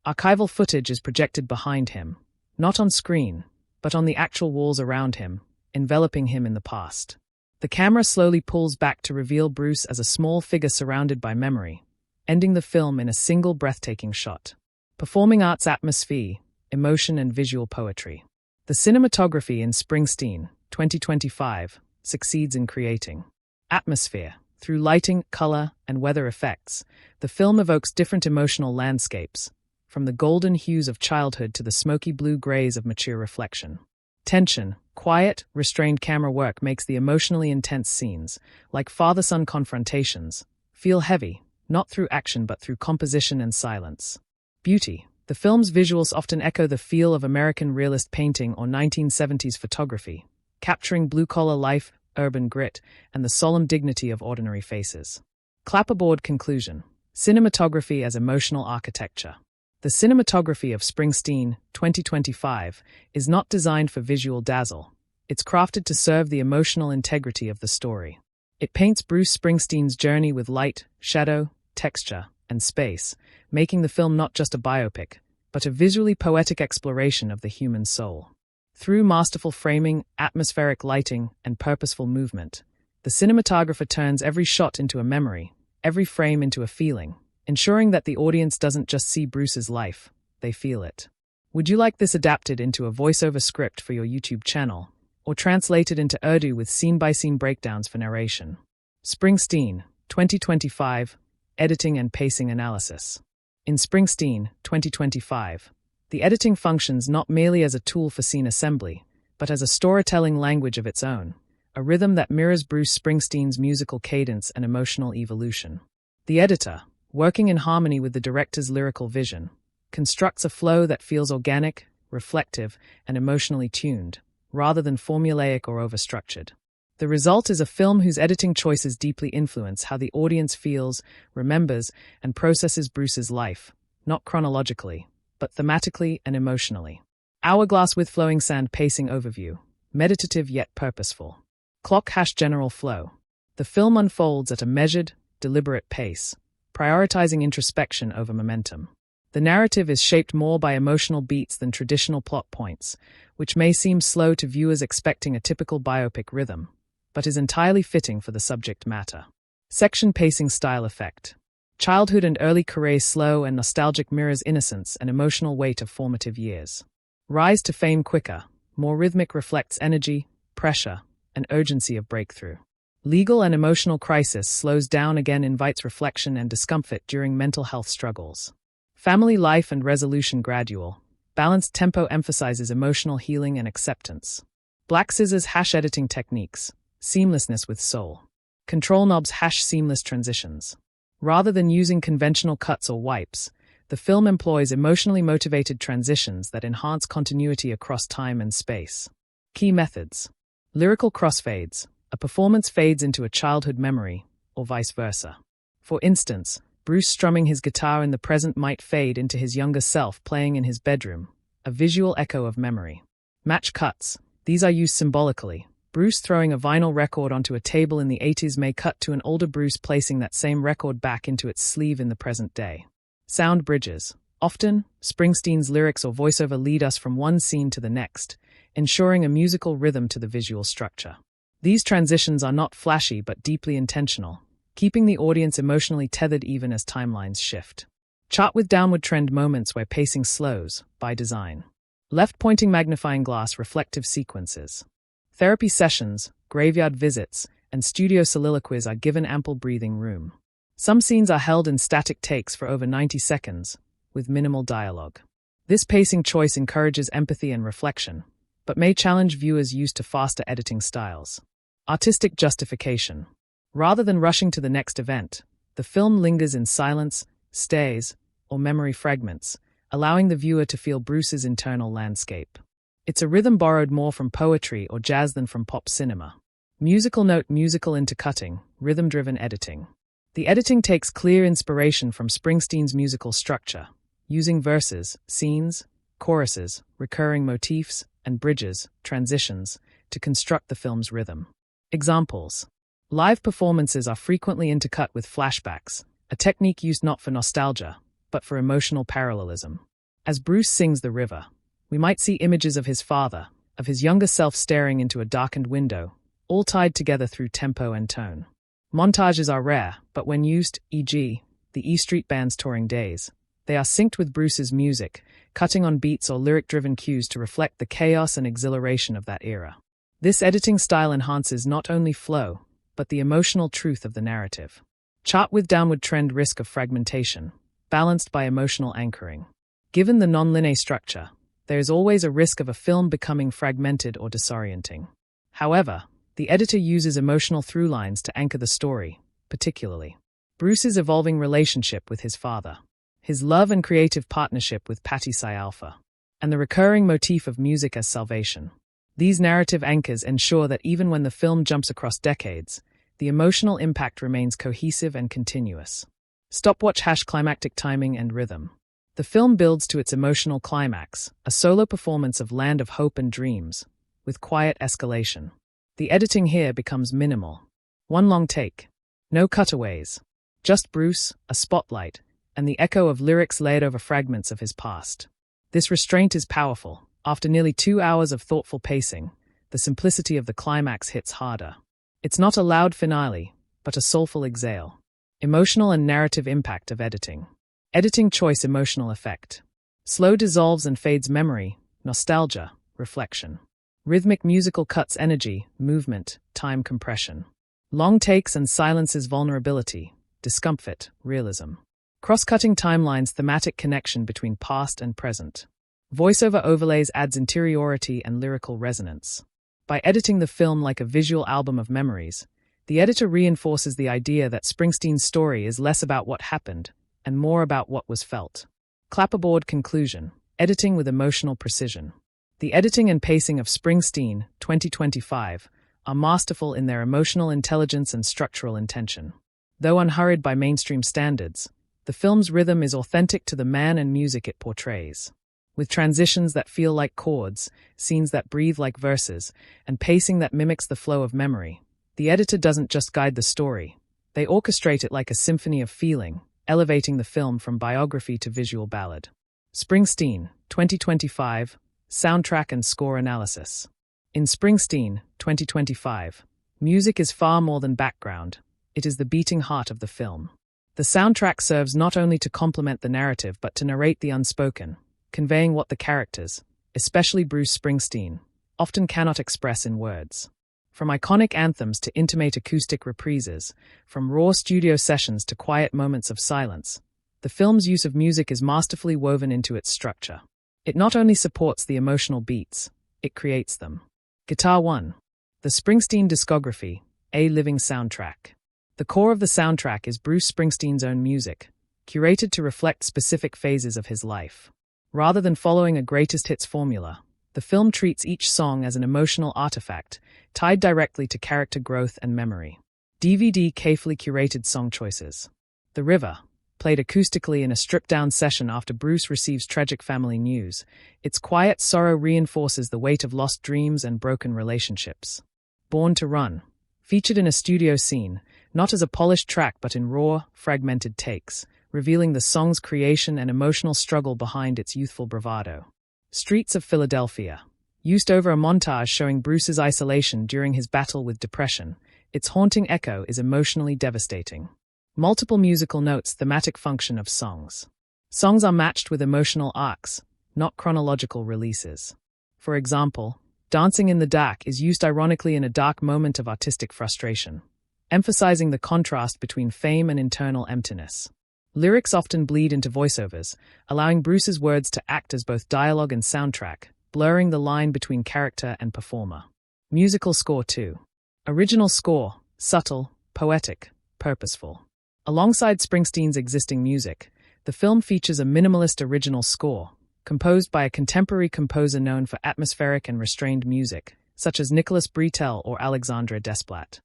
Archival footage is projected behind him, not on screen, but on the actual walls around him, enveloping him in the past. The camera slowly pulls back to reveal Bruce as a small figure surrounded by memory, ending the film in a single breathtaking shot. Performing arts atmosphere, emotion and visual poetry. The cinematography in Springsteen, 2025, succeeds in creating atmosphere. Through lighting, color, and weather effects, the film evokes different emotional landscapes, from the golden hues of childhood to the smoky blue grays of mature reflection. Tension, quiet, restrained camera work makes the emotionally intense scenes, like father-son confrontations, feel heavy, not through action but through composition and silence. Beauty. The film's visuals often echo the feel of American realist painting or 1970s photography, capturing blue-collar life, urban grit, and the solemn dignity of ordinary faces. Clapperboard conclusion. Cinematography as emotional architecture. The cinematography of Springsteen, 2025, is not designed for visual dazzle. It's crafted to serve the emotional integrity of the story. It paints Bruce Springsteen's journey with light, shadow, texture, and space, making the film not just a biopic, but a visually poetic exploration of the human soul. Through masterful framing, atmospheric lighting, and purposeful movement, the cinematographer turns every shot into a memory, every frame into a feeling, ensuring that the audience doesn't just see Bruce's life, they feel it. Would you like this adapted into a voiceover script for your YouTube channel, or translated into Urdu with scene-by-scene breakdowns for narration? Springsteen, 2025, Editing and Pacing Analysis. In Springsteen, 2025, the editing functions not merely as a tool for scene assembly, but as a storytelling language of its own, a rhythm that mirrors Bruce Springsteen's musical cadence and emotional evolution. The editor, working in harmony with the director's lyrical vision, constructs a flow that feels organic, reflective, and emotionally tuned, rather than formulaic or overstructured. The result is a film whose editing choices deeply influence how the audience feels, remembers, and processes Bruce's life, not chronologically, but thematically and emotionally. Hourglass with flowing sand pacing overview, meditative yet purposeful. Clock # general flow. The film unfolds at a measured, deliberate pace, prioritizing introspection over momentum. The narrative is shaped more by emotional beats than traditional plot points, which may seem slow to viewers expecting a typical biopic rhythm, but is entirely fitting for the subject matter. Section pacing style effect. Childhood and early career slow and nostalgic mirrors innocence and emotional weight of formative years. Rise to fame quicker, more rhythmic reflects energy, pressure, and urgency of breakthrough. Legal and emotional crisis slows down again invites reflection and discomfort during mental health struggles. Family life and resolution gradual. Balanced tempo emphasizes emotional healing and acceptance. Black scissors hash editing techniques. Seamlessness with soul. Control knobs hash seamless transitions. Rather than using conventional cuts or wipes, the film employs emotionally motivated transitions that enhance continuity across time and space. Key methods. Lyrical crossfades. A performance fades into a childhood memory, or vice versa. For instance, Bruce strumming his guitar in the present might fade into his younger self playing in his bedroom, a visual echo of memory. Match cuts. These are used symbolically. Bruce throwing a vinyl record onto a table in the 80s may cut to an older Bruce placing that same record back into its sleeve in the present day. Sound bridges. Often, Springsteen's lyrics or voiceover lead us from one scene to the next, ensuring a musical rhythm to the visual structure. These transitions are not flashy but deeply intentional, keeping the audience emotionally tethered even as timelines shift. Chart with downward trend moments where pacing slows, by design. Left-pointing magnifying glass reflective sequences. Therapy sessions, graveyard visits, and studio soliloquies are given ample breathing room. Some scenes are held in static takes for over 90 seconds, with minimal dialogue. This pacing choice encourages empathy and reflection, but may challenge viewers used to faster editing styles. Artistic justification. Rather than rushing to the next event, the film lingers in silence, stays, or memory fragments, allowing the viewer to feel Bruce's internal landscape. It's a rhythm borrowed more from poetry or jazz than from pop cinema. Musical note musical intercutting, rhythm-driven editing. The editing takes clear inspiration from Springsteen's musical structure, using verses, scenes, choruses, recurring motifs, and bridges, transitions, to construct the film's rhythm. Examples. Live performances are frequently intercut with flashbacks, a technique used not for nostalgia, but for emotional parallelism. As Bruce sings The River, we might see images of his father, of his younger self staring into a darkened window, all tied together through tempo and tone. Montages are rare, but when used, e.g., the E Street Band's touring days, they are synced with Bruce's music, cutting on beats or lyric-driven cues to reflect the chaos and exhilaration of that era. This editing style enhances not only flow, but the emotional truth of the narrative. Chart with downward trend risk of fragmentation, balanced by emotional anchoring. Given the non-linear structure, there is always a risk of a film becoming fragmented or disorienting. However, the editor uses emotional through lines to anchor the story, particularly Bruce's evolving relationship with his father, his love and creative partnership with Patty Psi Alpha, and the recurring motif of music as salvation. These narrative anchors ensure that even when the film jumps across decades, the emotional impact remains cohesive and continuous. Stopwatch hash climactic timing and rhythm. The film builds to its emotional climax, a solo performance of Land of Hope and Dreams, with quiet escalation. The editing here becomes minimal. One long take. No cutaways. Just Bruce, a spotlight, and the echo of lyrics layered over fragments of his past. This restraint is powerful. After nearly 2 hours of thoughtful pacing, the simplicity of the climax hits harder. It's not a loud finale, but a soulful exhale. Emotional and narrative impact of editing. Editing choice emotional effect. Slow dissolves and fades memory, nostalgia, reflection. Rhythmic musical cuts energy, movement, time compression. Long takes and silences vulnerability, discomfort, realism. Cross-cutting timelines thematic connection between past and present. Voiceover overlays adds interiority and lyrical resonance. By editing the film like a visual album of memories, the editor reinforces the idea that Springsteen's story is less about what happened and more about what was felt. Clapperboard conclusion. Editing with emotional precision. The editing and pacing of Springsteen, 2025, are masterful in their emotional intelligence and structural intention. Though unhurried by mainstream standards, the film's rhythm is authentic to the man and music it portrays. With transitions that feel like chords, scenes that breathe like verses, and pacing that mimics the flow of memory, the editor doesn't just guide the story, They orchestrate it like a symphony of feeling, elevating the film from biography to visual ballad. Springsteen, 2025, Soundtrack and Score Analysis. In Springsteen, 2025, music is far more than background, it is the beating heart of the film. The soundtrack serves not only to complement the narrative but to narrate the unspoken, conveying what the characters, especially Bruce Springsteen, often cannot express in words. From iconic anthems to intimate acoustic reprises, from raw studio sessions to quiet moments of silence, the film's use of music is masterfully woven into its structure. It not only supports the emotional beats, it creates them. Guitar 1. The Springsteen discography, a living soundtrack. The core of the soundtrack is Bruce Springsteen's own music, curated to reflect specific phases of his life. Rather than following a greatest hits formula, the film treats each song as an emotional artifact, tied directly to character growth and memory. DVD carefully curated song choices. The River, played acoustically in a stripped-down session after Bruce receives tragic family news, its quiet sorrow reinforces the weight of lost dreams and broken relationships. Born to Run, featured in a studio scene, not as a polished track but in raw, fragmented takes, revealing the song's creation and emotional struggle behind its youthful bravado. Streets of Philadelphia, used over a montage showing Bruce's isolation during his battle with depression, its haunting echo is emotionally devastating. Multiple musical notes, thematic function of songs. Songs are matched with emotional arcs, not chronological releases. For example, Dancing in the Dark is used ironically in a dark moment of artistic frustration, emphasizing the contrast between fame and internal emptiness. Lyrics often bleed into voiceovers, allowing Bruce's words to act as both dialogue and soundtrack, blurring the line between character and performer. Musical score 2. Original score, subtle, poetic, purposeful. Alongside Springsteen's existing music, the film features a minimalist original score, composed by a contemporary composer known for atmospheric and restrained music, such as Nicholas Britell or Alexandre Desplat.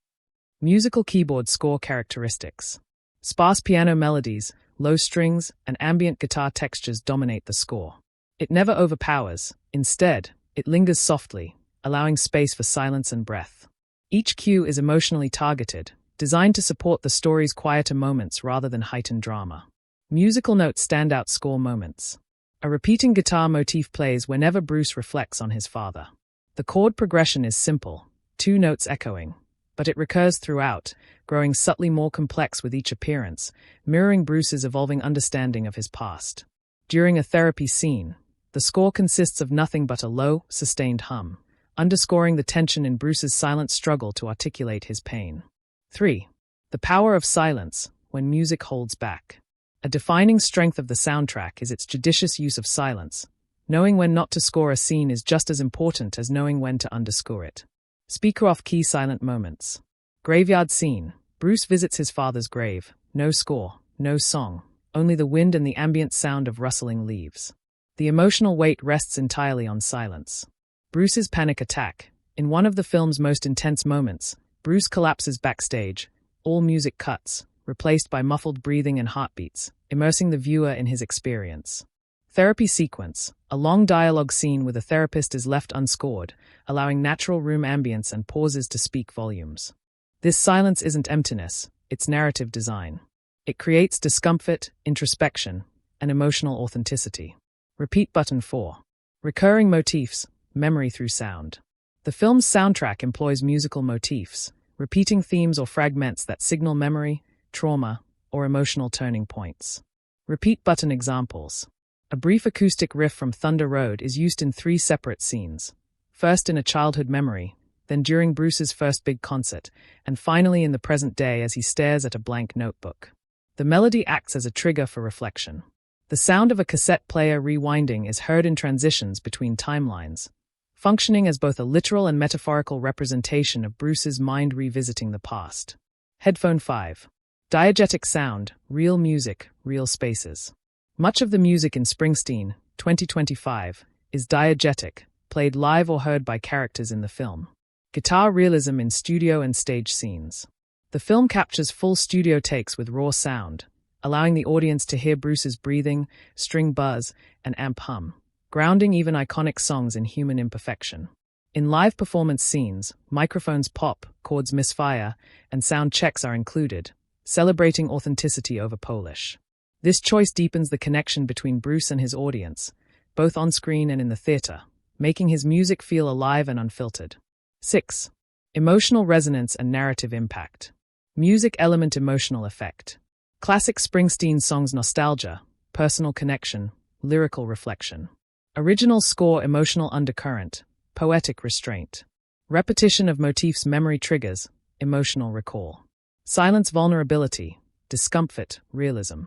Musical keyboard score characteristics. Sparse piano melodies, low strings, and ambient guitar textures dominate the score. It never overpowers, instead, it lingers softly, allowing space for silence and breath. Each cue is emotionally targeted, designed to support the story's quieter moments rather than heightened drama. Musical notes standout score moments. A repeating guitar motif plays whenever Bruce reflects on his father. The chord progression is simple, 2 notes echoing, but it recurs throughout, growing subtly more complex with each appearance, mirroring Bruce's evolving understanding of his past. During a therapy scene, the score consists of nothing but a low, sustained hum, underscoring the tension in Bruce's silent struggle to articulate his pain. 3. The power of silence, when music holds back. A defining strength of the soundtrack is its judicious use of silence. Knowing when not to score a scene is just as important as knowing when to underscore it. Speaker off-key silent moments. Graveyard scene. Bruce visits his father's grave. No score, no song, only the wind and the ambient sound of rustling leaves. The emotional weight rests entirely on silence. Bruce's panic attack. In one of the film's most intense moments, Bruce collapses backstage. All music cuts, replaced by muffled breathing and heartbeats, immersing the viewer in his experience. Therapy sequence. A long dialogue scene with a therapist is left unscored, allowing natural room ambience and pauses to speak volumes. This silence isn't emptiness, it's narrative design. It creates discomfort, introspection, and emotional authenticity. Repeat button 4. Recurring motifs, memory through sound. The film's soundtrack employs musical motifs, repeating themes or fragments that signal memory, trauma, or emotional turning points. Repeat button examples. A brief acoustic riff from Thunder Road is used in 3 separate scenes. First in a childhood memory, then during Bruce's first big concert, and finally in the present day as he stares at a blank notebook. The melody acts as a trigger for reflection. The sound of a cassette player rewinding is heard in transitions between timelines, functioning as both a literal and metaphorical representation of Bruce's mind revisiting the past. Headphone 5. Diegetic sound, real music, real spaces. Much of the music in Springsteen, 2025, is diegetic, played live or heard by characters in the film. Guitar realism in studio and stage scenes. The film captures full studio takes with raw sound, allowing the audience to hear Bruce's breathing, string buzz, and amp hum, grounding even iconic songs in human imperfection. In live performance scenes, microphones pop, chords misfire, and sound checks are included, celebrating authenticity over Polish. This choice deepens the connection between Bruce and his audience, both on screen and in the theater, making his music feel alive and unfiltered. 6. Emotional resonance and narrative impact. Music element emotional effect. Classic Springsteen songs nostalgia, personal connection, lyrical reflection. Original score emotional undercurrent, poetic restraint. Repetition of motifs memory triggers, emotional recall. Silence vulnerability, discomfort, realism.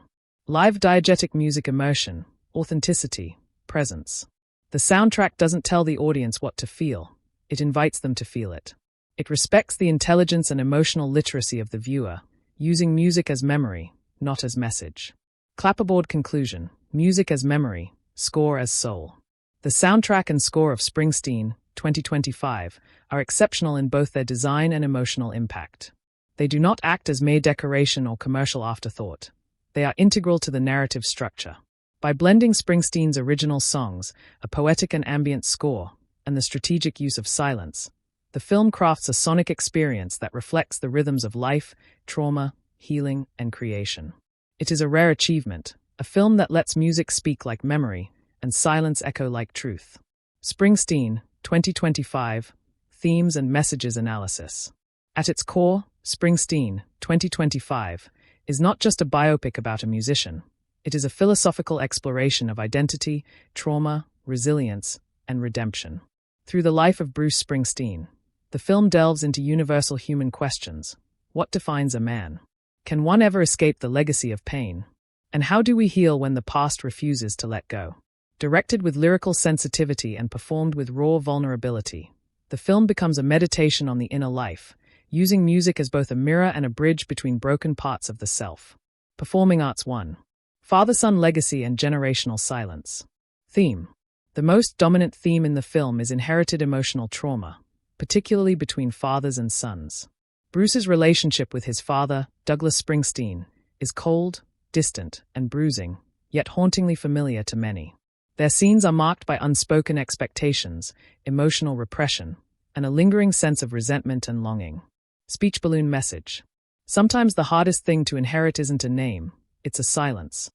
Live diegetic music immersion, authenticity, presence. The soundtrack doesn't tell the audience what to feel, it invites them to feel it. It respects the intelligence and emotional literacy of the viewer, using music as memory, not as message. Clapperboard conclusion, music as memory, score as soul. The soundtrack and score of Springsteen, 2025, are exceptional in both their design and emotional impact. They do not act as mere decoration or commercial afterthought. They are integral to the narrative structure. By blending Springsteen's original songs, a poetic and ambient score, and the strategic use of silence, the film crafts a sonic experience that reflects the rhythms of life, trauma, healing, and creation. It is a rare achievement, a film that lets music speak like memory and silence echo like truth. Springsteen, 2025, Themes and Messages Analysis. At its core, Springsteen, 2025, is not just a biopic about a musician. It is a philosophical exploration of identity, trauma, resilience, and redemption. Through the life of Bruce Springsteen, the film delves into universal human questions. What defines a man? Can one ever escape the legacy of pain? And how do we heal when the past refuses to let go? Directed with lyrical sensitivity and performed with raw vulnerability, the film becomes a meditation on the inner life, using music as both a mirror and a bridge between broken parts of the self. Performing Arts 1. Father-son legacy and generational silence. Theme. The most dominant theme in the film is inherited emotional trauma, particularly between fathers and sons. Bruce's relationship with his father, Douglas Springsteen, is cold, distant, and bruising, yet hauntingly familiar to many. Their scenes are marked by unspoken expectations, emotional repression, and a lingering sense of resentment and longing. Speech balloon message. Sometimes the hardest thing to inherit isn't a name, it's a silence.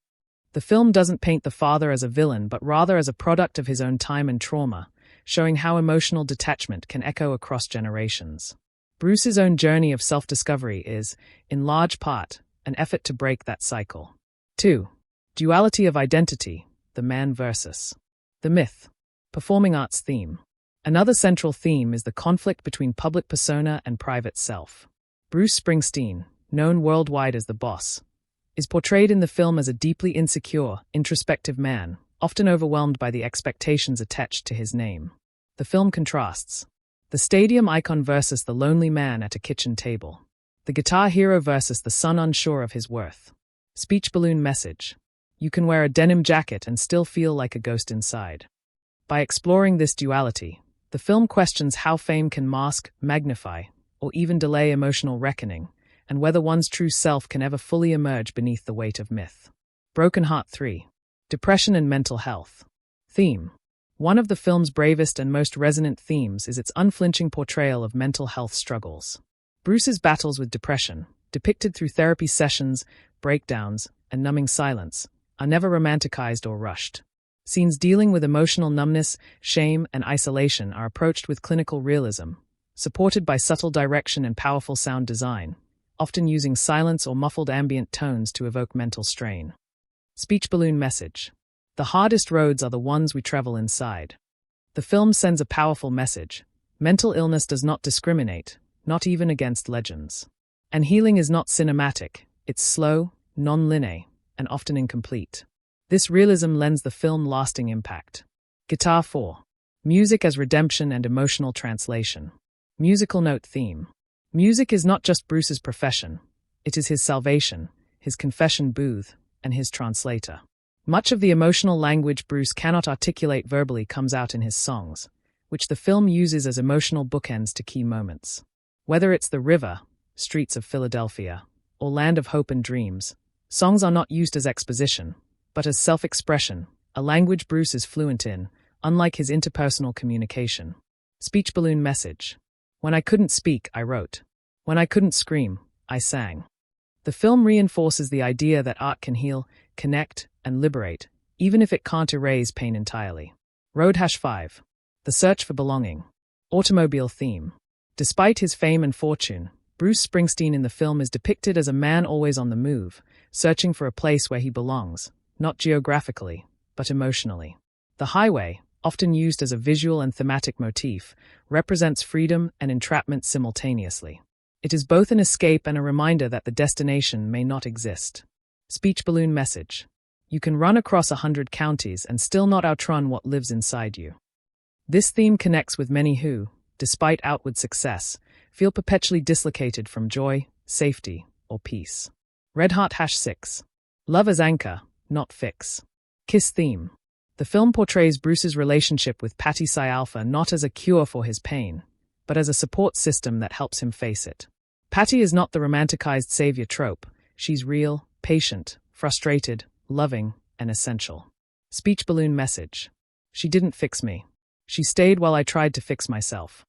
The film doesn't paint the father as a villain but rather as a product of his own time and trauma, showing how emotional detachment can echo across generations. Bruce's own journey of self-discovery is, in large part, an effort to break that cycle. 2. Duality of identity, the man versus the myth. Performing arts theme. Another central theme is the conflict between public persona and private self. Bruce Springsteen, known worldwide as the Boss, is portrayed in the film as a deeply insecure, introspective man, often overwhelmed by the expectations attached to his name. The film contrasts the stadium icon versus the lonely man at a kitchen table, the guitar hero versus the son unsure of his worth. Speech balloon message. You can wear a denim jacket and still feel like a ghost inside. By exploring this duality, the film questions how fame can mask, magnify, or even delay emotional reckoning, and whether one's true self can ever fully emerge beneath the weight of myth. Broken Heart 3. Depression and mental health. Theme. One of the film's bravest and most resonant themes is its unflinching portrayal of mental health struggles. Bruce's battles with depression, depicted through therapy sessions, breakdowns, and numbing silence, are never romanticized or rushed. Scenes dealing with emotional numbness, shame, and isolation are approached with clinical realism, supported by subtle direction and powerful sound design, often using silence or muffled ambient tones to evoke mental strain. Speech balloon message. The hardest roads are the ones we travel inside. The film sends a powerful message. Mental illness does not discriminate, not even against legends. And healing is not cinematic, it's slow, non-linear, and often incomplete. This realism lends the film lasting impact. Guitar 4. Music as redemption and emotional translation. Musical note theme. Music is not just Bruce's profession. It is his salvation, his confession booth, and his translator. Much of the emotional language Bruce cannot articulate verbally comes out in his songs, which the film uses as emotional bookends to key moments. Whether it's The River, Streets of Philadelphia, or Land of Hope and Dreams, songs are not used as exposition, but as self-expression, a language Bruce is fluent in, unlike his interpersonal communication. Speech balloon message. When I couldn't speak, I wrote. When I couldn't scream, I sang. The film reinforces the idea that art can heal, connect, and liberate, even if it can't erase pain entirely. Road #5. The Search for Belonging. Automobile theme. Despite his fame and fortune, Bruce Springsteen in the film is depicted as a man always on the move, searching for a place where he belongs, not geographically, but emotionally. The highway, often used as a visual and thematic motif, represents freedom and entrapment simultaneously. It is both an escape and a reminder that the destination may not exist. Speech balloon message. You can run across 100 counties and still not outrun what lives inside you. This theme connects with many who, despite outward success, feel perpetually dislocated from joy, safety, or peace. Red Heart #6. Love as anchor, not fix. Kiss theme. The film portrays Bruce's relationship with Patti Alpha not as a cure for his pain, but as a support system that helps him face it. Patti is not the romanticized savior trope. She's real, patient, frustrated, loving, and essential. Speech balloon message. She didn't fix me. She stayed while I tried to fix myself.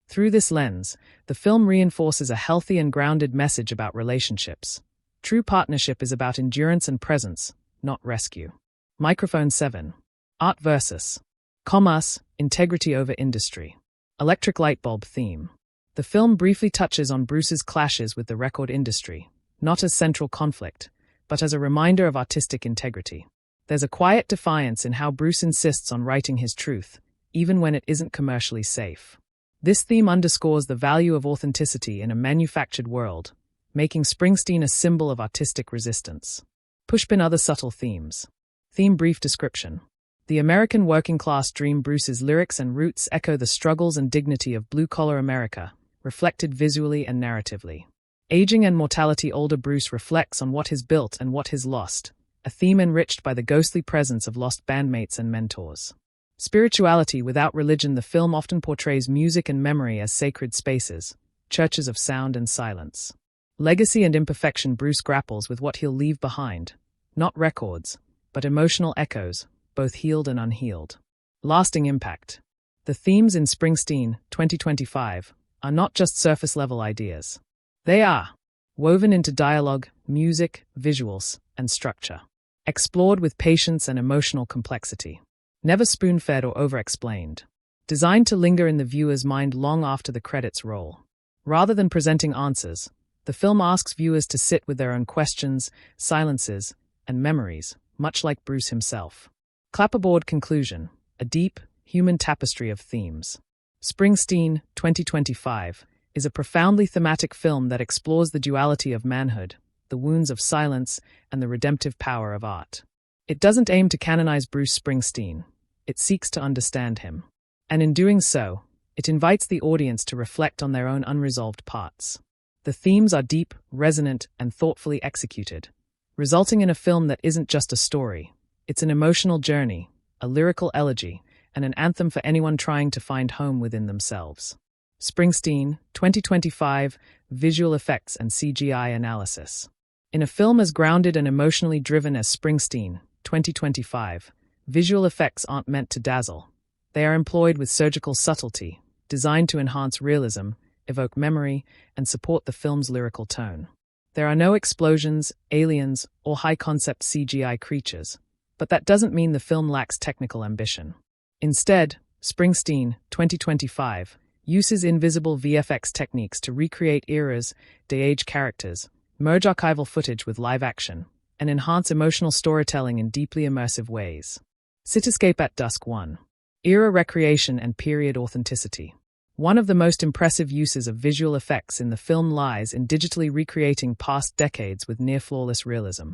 Through this lens, the film reinforces a healthy and grounded message about relationships. True partnership is about endurance and presence, not rescue. Microphone 7. Art versus commerce, integrity over industry. Electric light bulb theme. The film briefly touches on Bruce's clashes with the record industry, not as central conflict, but as a reminder of artistic integrity. There's a quiet defiance in how Bruce insists on writing his truth, even when it isn't commercially safe. This theme underscores the value of authenticity in a manufactured world, making Springsteen a symbol of artistic resistance. Pushpin other subtle themes. Theme brief description. The American working-class dream. Bruce's lyrics and roots echo the struggles and dignity of blue-collar America, reflected visually and narratively. Aging and mortality. Older Bruce reflects on what he's built and what he's lost, a theme enriched by the ghostly presence of lost bandmates and mentors. Spirituality without religion. The film often portrays music and memory as sacred spaces, churches of sound and silence. Legacy and imperfection. Bruce grapples with what he'll leave behind, not records, but emotional echoes, both healed and unhealed. Lasting impact. The themes in Springsteen, 2025, are not just surface-level ideas. They are woven into dialogue, music, visuals, and structure. Explored with patience and emotional complexity. Never spoon-fed or over-explained. Designed to linger in the viewer's mind long after the credits roll. Rather than presenting answers, the film asks viewers to sit with their own questions, silences, and memories, much like Bruce himself. Clapperboard conclusion. A deep, human tapestry of themes. Springsteen, 2025, is a profoundly thematic film that explores the duality of manhood, the wounds of silence, and the redemptive power of art. It doesn't aim to canonize Bruce Springsteen. It seeks to understand him. And in doing so, it invites the audience to reflect on their own unresolved parts. The themes are deep, resonant, and thoughtfully executed, resulting in a film that isn't just a story. It's an emotional journey, a lyrical elegy, and an anthem for anyone trying to find home within themselves. Springsteen, 2025, Visual Effects and CGI Analysis. In a film as grounded and emotionally driven as Springsteen, 2025, visual effects aren't meant to dazzle. They are employed with surgical subtlety, designed to enhance realism, evoke memory, and support the film's lyrical tone. There are no explosions, aliens, or high-concept CGI creatures, but that doesn't mean the film lacks technical ambition. Instead, Springsteen, 2025, uses invisible VFX techniques to recreate eras, de-age characters, merge archival footage with live action, and enhance emotional storytelling in deeply immersive ways. Cityscape at Dusk 1. Era recreation and period authenticity. One of the most impressive uses of visual effects in the film lies in digitally recreating past decades with near-flawless realism.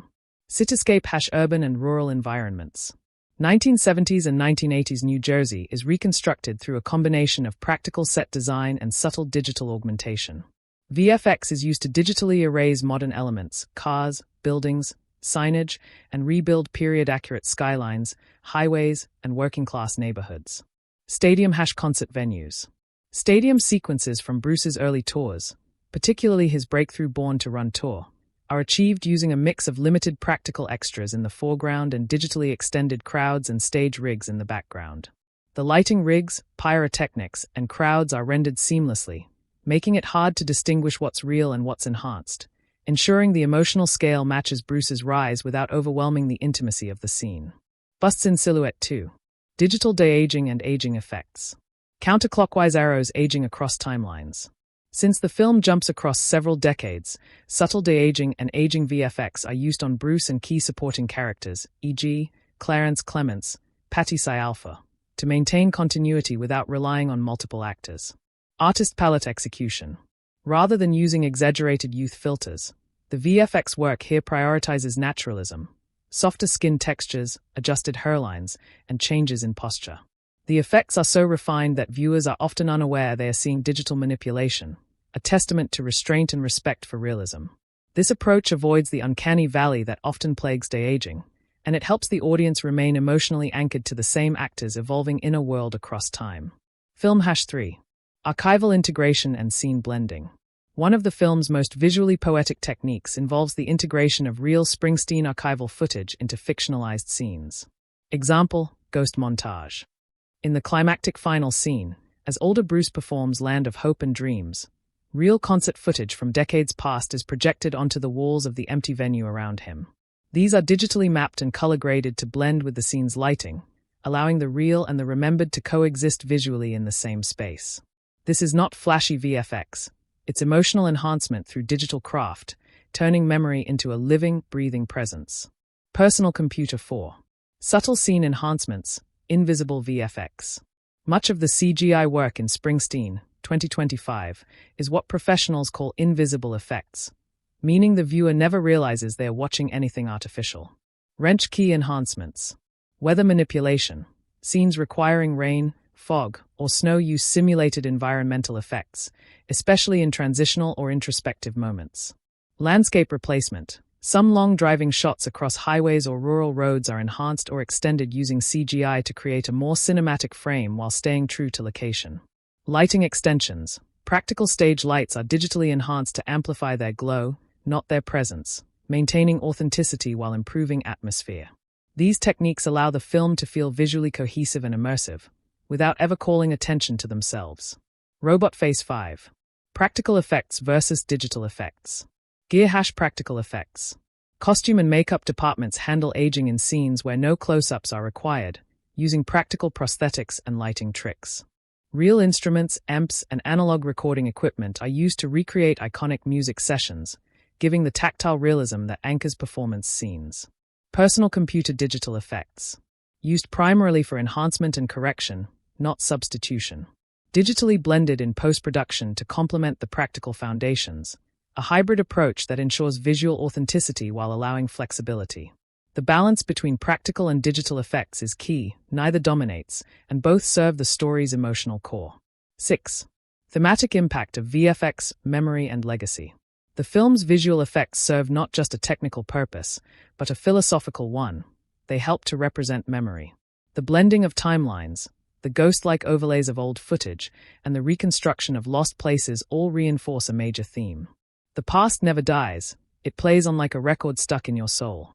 Cityscape / urban and rural environments. 1970s and 1980s New Jersey is reconstructed through a combination of practical set design and subtle digital augmentation. VFX is used to digitally erase modern elements, cars, buildings, signage, and rebuild period-accurate skylines, highways, and working-class neighborhoods. Stadium / concert venues. Stadium sequences from Bruce's early tours, particularly his breakthrough Born to Run tour, are achieved using a mix of limited practical extras in the foreground and digitally extended crowds and stage rigs in the background. The lighting rigs, pyrotechnics, and crowds are rendered seamlessly, making it hard to distinguish what's real and what's enhanced, ensuring the emotional scale matches Bruce's rise without overwhelming the intimacy of the scene. Busts in silhouette 2. Digital de-aging and aging effects. Counterclockwise arrows aging across timelines. Since the film jumps across several decades, subtle de-aging and aging VFX are used on Bruce and key supporting characters, e.g., Clarence Clements, Patty Alpha, to maintain continuity without relying on multiple actors. Artist palette execution. Rather than using exaggerated youth filters, the VFX work here prioritizes naturalism, softer skin textures, adjusted hairlines, and changes in posture. The effects are so refined that viewers are often unaware they are seeing digital manipulation, a testament to restraint and respect for realism. This approach avoids the uncanny valley that often plagues de-aging, and it helps the audience remain emotionally anchored to the same actor's evolving inner world across time. Film #3. Archival integration and scene blending. One of the film's most visually poetic techniques involves the integration of real Springsteen archival footage into fictionalized scenes. Example, ghost montage. In the climactic final scene, as older Bruce performs Land of Hope and Dreams, real concert footage from decades past is projected onto the walls of the empty venue around him. These are digitally mapped and color-graded to blend with the scene's lighting, allowing the real and the remembered to coexist visually in the same space. This is not flashy VFX, it's emotional enhancement through digital craft, turning memory into a living, breathing presence. Personal computer 4. Subtle scene enhancements, invisible VFX. Much of the CGI work in Springsteen, 2025, is what professionals call invisible effects, meaning the viewer never realizes they are watching anything artificial. Wrench key enhancements. Weather manipulation. Scenes requiring rain, fog, or snow use simulated environmental effects, especially in transitional or introspective moments. Landscape replacement. Some long driving shots across highways or rural roads are enhanced or extended using CGI to create a more cinematic frame while staying true to location. Lighting extensions. Practical stage lights are digitally enhanced to amplify their glow, not their presence, maintaining authenticity while improving atmosphere. These techniques allow the film to feel visually cohesive and immersive, without ever calling attention to themselves. Robot Face 5. Practical effects versus digital effects. Gear practical effects. Costume and makeup departments handle aging in scenes where no close-ups are required, using practical prosthetics and lighting tricks. Real instruments, amps, and analog recording equipment are used to recreate iconic music sessions, giving the tactile realism that anchors performance scenes. Personal computer digital effects. Used primarily for enhancement and correction, not substitution. Digitally blended in post-production to complement the practical foundations, a hybrid approach that ensures visual authenticity while allowing flexibility. The balance between practical and digital effects is key, neither dominates, and both serve the story's emotional core. 6. Thematic impact of VFX, memory, and legacy. The film's visual effects serve not just a technical purpose, but a philosophical one. They help to represent memory. The blending of timelines, the ghost-like overlays of old footage, and the reconstruction of lost places all reinforce a major theme. The past never dies, it plays on like a record stuck in your soul.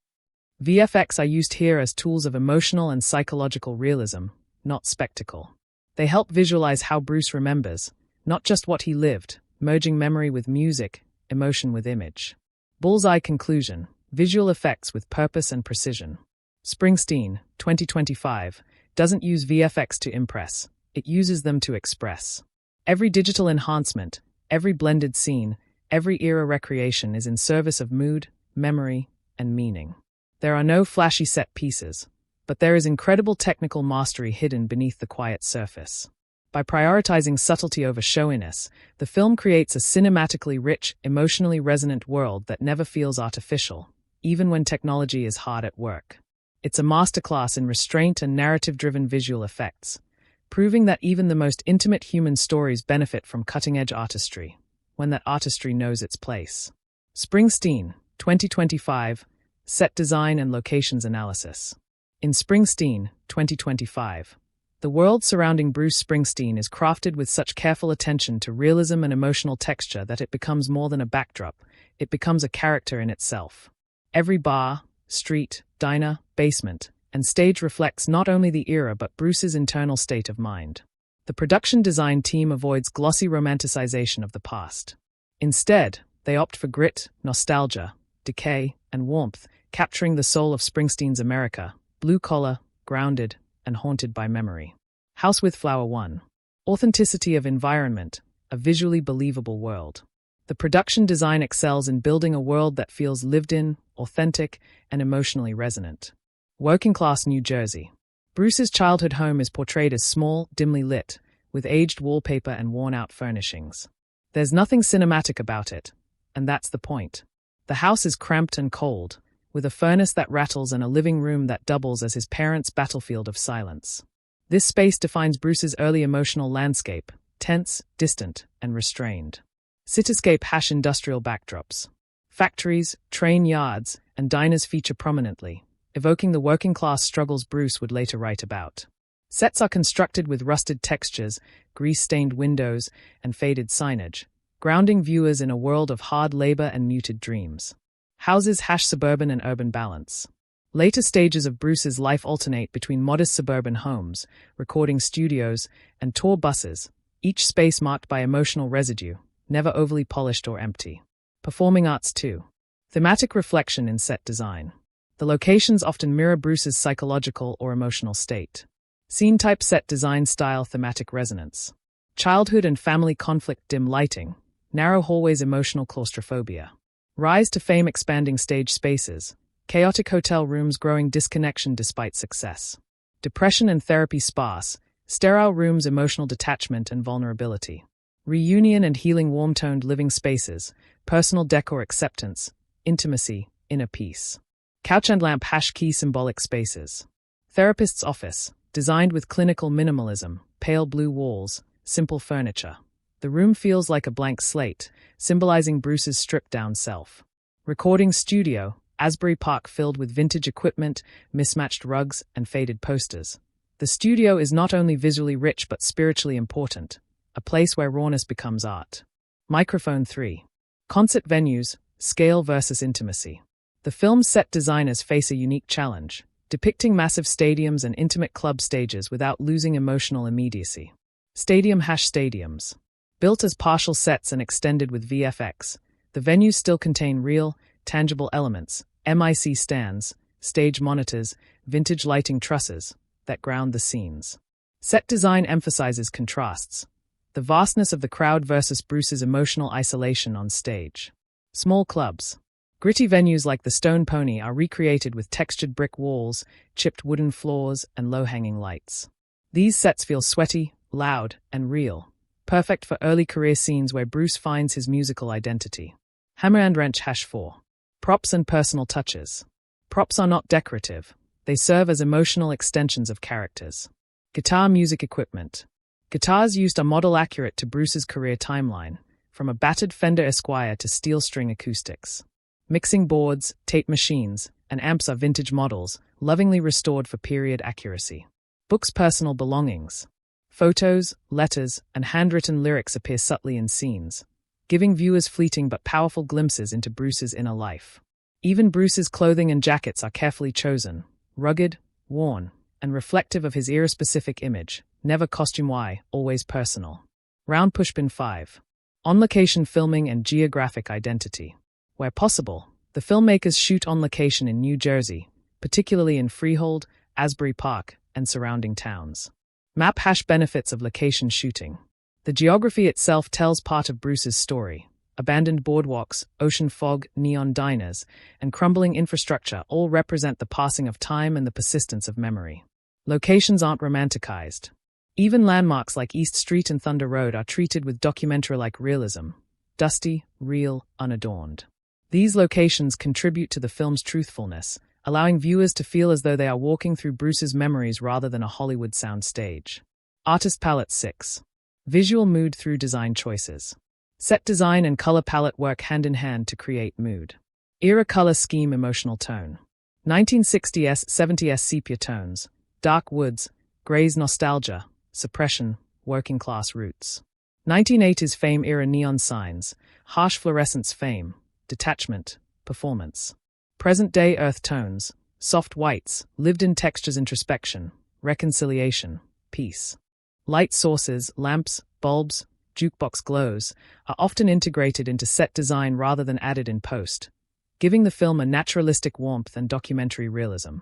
VFX are used here as tools of emotional and psychological realism, not spectacle. They help visualize how Bruce remembers, not just what he lived, merging memory with music, emotion with image. Bullseye conclusion, visual effects with purpose and precision. Springsteen, 2025, doesn't use VFX to impress, it uses them to express. Every digital enhancement, every blended scene, every era recreation is in service of mood, memory, and meaning. There are no flashy set pieces, but there is incredible technical mastery hidden beneath the quiet surface. By prioritizing subtlety over showiness, the film creates a cinematically rich, emotionally resonant world that never feels artificial, even when technology is hard at work. It's a masterclass in restraint and narrative-driven visual effects, proving that even the most intimate human stories benefit from cutting-edge artistry, when that artistry knows its place. Springsteen, 2025, Set Design and Locations Analysis. In Springsteen, 2025, the world surrounding Bruce Springsteen is crafted with such careful attention to realism and emotional texture that it becomes more than a backdrop, it becomes a character in itself. Every bar, street, diner, basement, and stage reflects not only the era but Bruce's internal state of mind. The production design team avoids glossy romanticization of the past. Instead, They opt for grit, nostalgia, decay, and warmth, capturing the soul of Springsteen's America, blue-collar, grounded, and haunted by memory. House with Flower 1. Authenticity of environment, a visually believable world. The production design excels in building a world that feels lived in, authentic, and emotionally resonant. Working-class New Jersey. Bruce's childhood home is portrayed as small, dimly lit, with aged wallpaper and worn-out furnishings. There's nothing cinematic about it, and that's the point. The house is cramped and cold, with a furnace that rattles and a living room that doubles as his parents' battlefield of silence. This space defines Bruce's early emotional landscape, tense, distant, and restrained. Cityscape / industrial backdrops. Factories, train yards, and diners feature prominently, evoking the working-class struggles Bruce would later write about. Sets are constructed with rusted textures, grease-stained windows, and faded signage, grounding viewers in a world of hard labor and muted dreams. Houses / suburban and urban balance. Later stages of Bruce's life alternate between modest suburban homes, recording studios, and tour buses, each space marked by emotional residue, never overly polished or empty. Performing arts too. Thematic reflection in set design. The locations often mirror Bruce's psychological or emotional state. Scene-type set design style thematic resonance. Childhood and family conflict dim lighting. Narrow hallways emotional claustrophobia. Rise to fame expanding stage spaces. Chaotic hotel rooms growing disconnection despite success. Depression and therapy sparse. Sterile rooms emotional detachment and vulnerability. Reunion and healing warm-toned living spaces. Personal decor acceptance. Intimacy, inner peace. Couch and lamp / key symbolic spaces. Therapist's office. Designed with clinical minimalism, pale blue walls, simple furniture. The room feels like a blank slate, symbolizing Bruce's stripped-down self. Recording studio, Asbury Park filled with vintage equipment, mismatched rugs, and faded posters. The studio is not only visually rich but spiritually important, a place where rawness becomes art. Microphone 3. Concert venues, scale versus intimacy. The film's set designers face a unique challenge, depicting massive stadiums and intimate club stages without losing emotional immediacy. Stadium / stadiums. Built as partial sets and extended with VFX, the venues still contain real, tangible elements, MIC stands, stage monitors, vintage lighting trusses, that ground the scenes. Set design emphasizes contrasts. The vastness of the crowd versus Bruce's emotional isolation on stage. Small clubs. Gritty venues like the Stone Pony are recreated with textured brick walls, chipped wooden floors, and low-hanging lights. These sets feel sweaty, loud, and real, perfect for early career scenes where Bruce finds his musical identity. Hammer and wrench / 4. Props and personal touches. Props are not decorative. They serve as emotional extensions of characters. Guitar music equipment. Guitars used are model accurate to Bruce's career timeline, from a battered Fender Esquire to steel string acoustics. Mixing boards, tape machines, and amps are vintage models, lovingly restored for period accuracy. Books' personal belongings. Photos, letters, and handwritten lyrics appear subtly in scenes, giving viewers fleeting but powerful glimpses into Bruce's inner life. Even Bruce's clothing and jackets are carefully chosen, rugged, worn, and reflective of his era-specific image, never costume-y, always personal. Round Pushpin 5. On-location filming and geographic identity. Where possible, the filmmakers shoot on location in New Jersey, particularly in Freehold, Asbury Park, and surrounding towns. Map / benefits of location shooting. The geography itself tells part of Bruce's story. Abandoned boardwalks, ocean fog, neon diners, and crumbling infrastructure all represent the passing of time and the persistence of memory. Locations aren't romanticized. Even landmarks like East Street and Thunder Road are treated with documentary-like realism. Dusty, real, unadorned. These locations contribute to the film's truthfulness, allowing viewers to feel as though they are walking through Bruce's memories rather than a Hollywood soundstage. Artist palette 6. Visual mood through design choices. Set design and color palette work hand in hand to create mood. Era color scheme emotional tone. 1960s, 70s sepia tones, dark woods, grays nostalgia, suppression, working class roots. 1980s fame era neon signs, harsh fluorescence fame, detachment, performance. Present-day earth tones, soft whites, lived-in textures introspection, reconciliation, peace. Light sources, lamps, bulbs, jukebox glows, are often integrated into set design rather than added in post, giving the film a naturalistic warmth and documentary realism.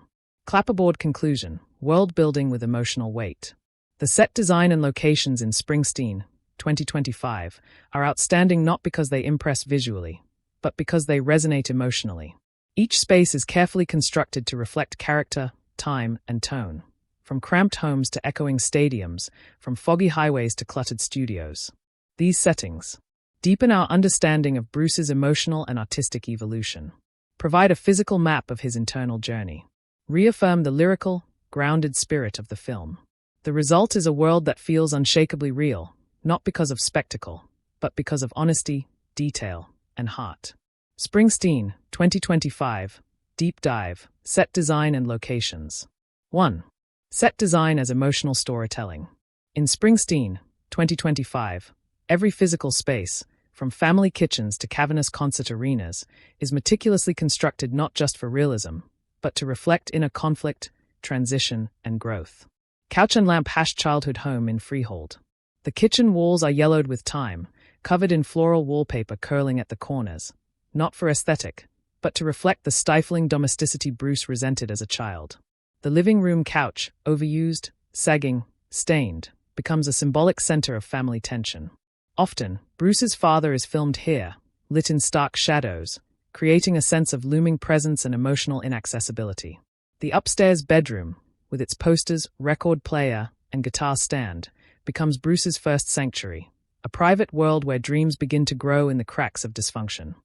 Clapperboard conclusion: world building with emotional weight. The set design and locations in Springsteen, 2025, are outstanding not because they impress visually, but because they resonate emotionally. Each space is carefully constructed to reflect character, time, and tone. From cramped homes to echoing stadiums, from foggy highways to cluttered studios. These settings deepen our understanding of Bruce's emotional and artistic evolution, provide a physical map of his internal journey, reaffirm the lyrical, grounded spirit of the film. The result is a world that feels unshakably real, not because of spectacle, but because of honesty, detail, and heart. Springsteen, 2025, Deep Dive, Set Design and Locations. 1. Set design as emotional storytelling. In Springsteen, 2025, every physical space, from family kitchens to cavernous concert arenas, is meticulously constructed not just for realism, but to reflect inner conflict, transition, and growth. Couch and lamp childhood home in Freehold. The kitchen walls are yellowed with time, covered in floral wallpaper curling at the corners, not for aesthetic, but to reflect the stifling domesticity Bruce resented as a child. The living room couch, overused, sagging, stained, becomes a symbolic center of family tension. Often, Bruce's father is filmed here, lit in stark shadows, creating a sense of looming presence and emotional inaccessibility. The upstairs bedroom, with its posters, record player, and guitar stand, becomes Bruce's first sanctuary, a private world where dreams begin to grow in the cracks of dysfunction.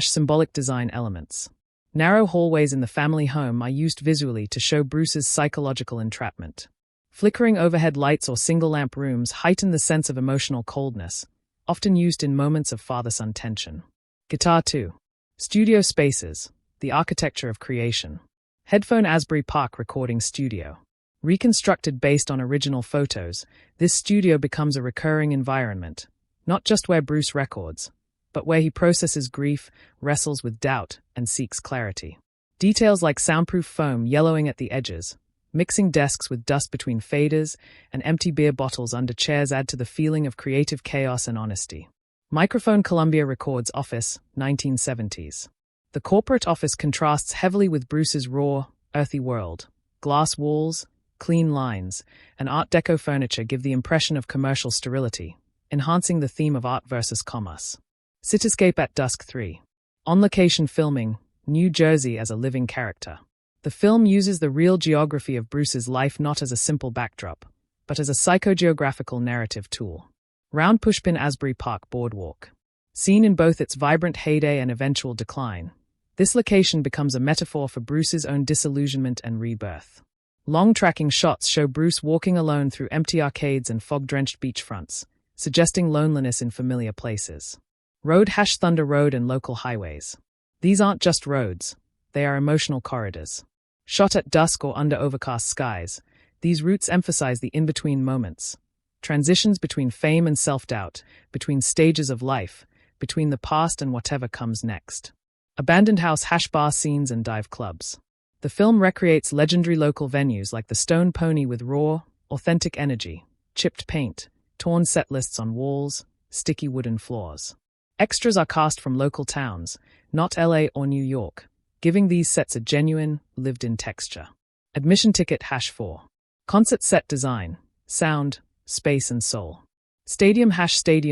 #symbolic design elements. Narrow hallways in the family home are used visually to show Bruce's psychological entrapment. Flickering overhead lights or single-lamp rooms heighten the sense of emotional coldness, often used in moments of father-son tension. Guitar 2. Studio spaces, the architecture of creation. Headphone Asbury Park Recording Studio. Reconstructed based on original photos, this studio becomes a recurring environment, not just where Bruce records, but where he processes grief, wrestles with doubt, and seeks clarity. Details like soundproof foam yellowing at the edges, mixing desks with dust between faders, and empty beer bottles under chairs add to the feeling of creative chaos and honesty. Microphone Columbia Records Office, 1970s. The corporate office contrasts heavily with Bruce's raw, earthy world. Glass walls, clean lines, and Art Deco furniture give the impression of commercial sterility, enhancing the theme of art versus commerce. Cityscape at Dusk 3. On-location filming, New Jersey as a living character. The film uses the real geography of Bruce's life not as a simple backdrop, but as a psychogeographical narrative tool. Round Pushpin Asbury Park Boardwalk. Seen in both its vibrant heyday and eventual decline, this location becomes a metaphor for Bruce's own disillusionment and rebirth. Long tracking shots show Bruce walking alone through empty arcades and fog-drenched beachfronts, suggesting loneliness in familiar places. Road Thunder Road and local highways. These aren't just roads, they are emotional corridors. Shot at dusk or under overcast skies, these routes emphasize the in-between moments, transitions between fame and self-doubt, between stages of life, between the past and whatever comes next. Abandoned house bar scenes and dive clubs. The film recreates legendary local venues like the Stone Pony with raw, authentic energy, chipped paint, torn set lists on walls, sticky wooden floors. Extras are cast from local towns, not LA or New York, giving these sets a genuine, lived-in texture. Admission ticket #4. Concert set design, sound, space and soul. Stadium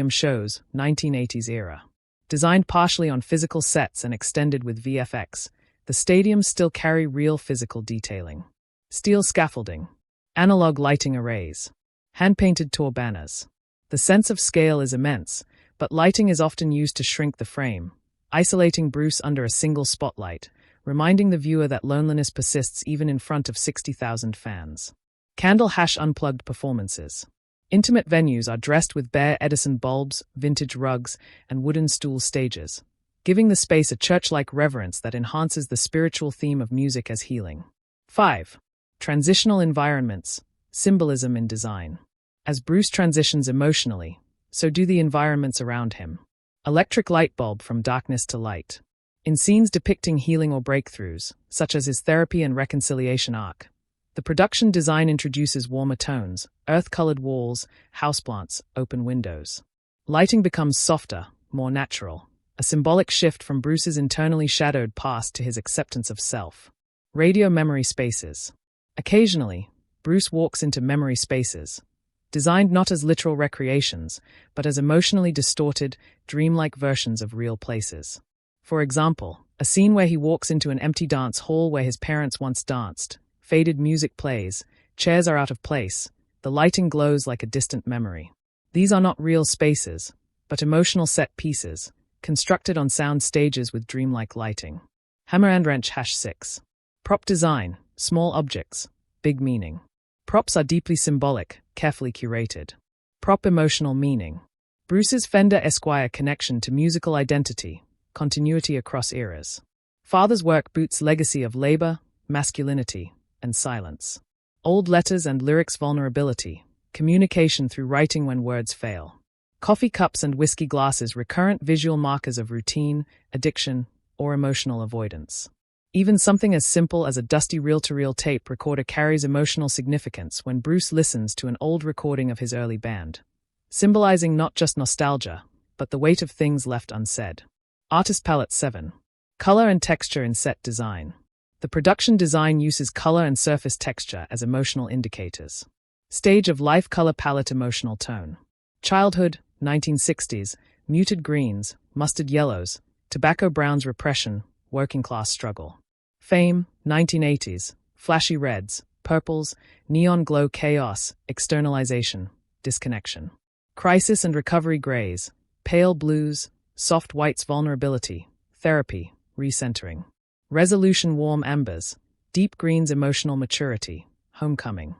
shows, 1980s era. Designed partially on physical sets and extended with VFX, the stadiums still carry real physical detailing. Steel scaffolding. Analog lighting arrays. Hand-painted tour banners. The sense of scale is immense, but lighting is often used to shrink the frame, isolating Bruce under a single spotlight, reminding the viewer that loneliness persists even in front of 60,000 fans. Candle unplugged performances. Intimate venues are dressed with bare Edison bulbs, vintage rugs, and wooden stool stages, giving the space a church-like reverence that enhances the spiritual theme of music as healing. 5. Transitional environments, symbolism in design. As Bruce transitions emotionally, so do the environments around him. Electric light bulb from darkness to light. In scenes depicting healing or breakthroughs, such as his therapy and reconciliation arc, The production design introduces warmer tones, earth-colored walls, houseplants, open windows. Lighting becomes softer, more natural, a symbolic shift from Bruce's internally shadowed past to his acceptance of self. Radio memory spaces. Occasionally, Bruce walks into memory spaces, designed not as literal recreations, but as emotionally distorted, dreamlike versions of real places. For example, a scene where he walks into an empty dance hall where his parents once danced. Faded music plays, chairs are out of place, the lighting glows like a distant memory. These are not real spaces, but emotional set pieces, constructed on sound stages with dreamlike lighting. Hammerandwrench #6. Prop design, small objects, big meaning. Props are deeply symbolic, carefully curated. Prop emotional meaning. Bruce's Fender Esquire connection to musical identity, continuity across eras. Father's work boots legacy of labor, masculinity, and silence. Old letters and lyrics vulnerability, communication through writing when words fail. Coffee cups and whiskey glasses recurrent visual markers of routine, addiction, or emotional avoidance. Even something as simple as a dusty reel-to-reel tape recorder carries emotional significance when Bruce listens to an old recording of his early band, symbolizing not just nostalgia, but the weight of things left unsaid. Artist palette 7. Color and texture in set design. The production design uses color and surface texture as emotional indicators. Stage of life color palette emotional tone. Childhood, 1960s, muted greens, mustard yellows, tobacco browns repression, working class struggle. Fame, 1980s, flashy reds, purples, neon glow chaos, externalization, disconnection. Crisis and recovery grays, pale blues, soft whites vulnerability, therapy, recentering. Resolution warm ambers, deep greens emotional maturity, homecoming.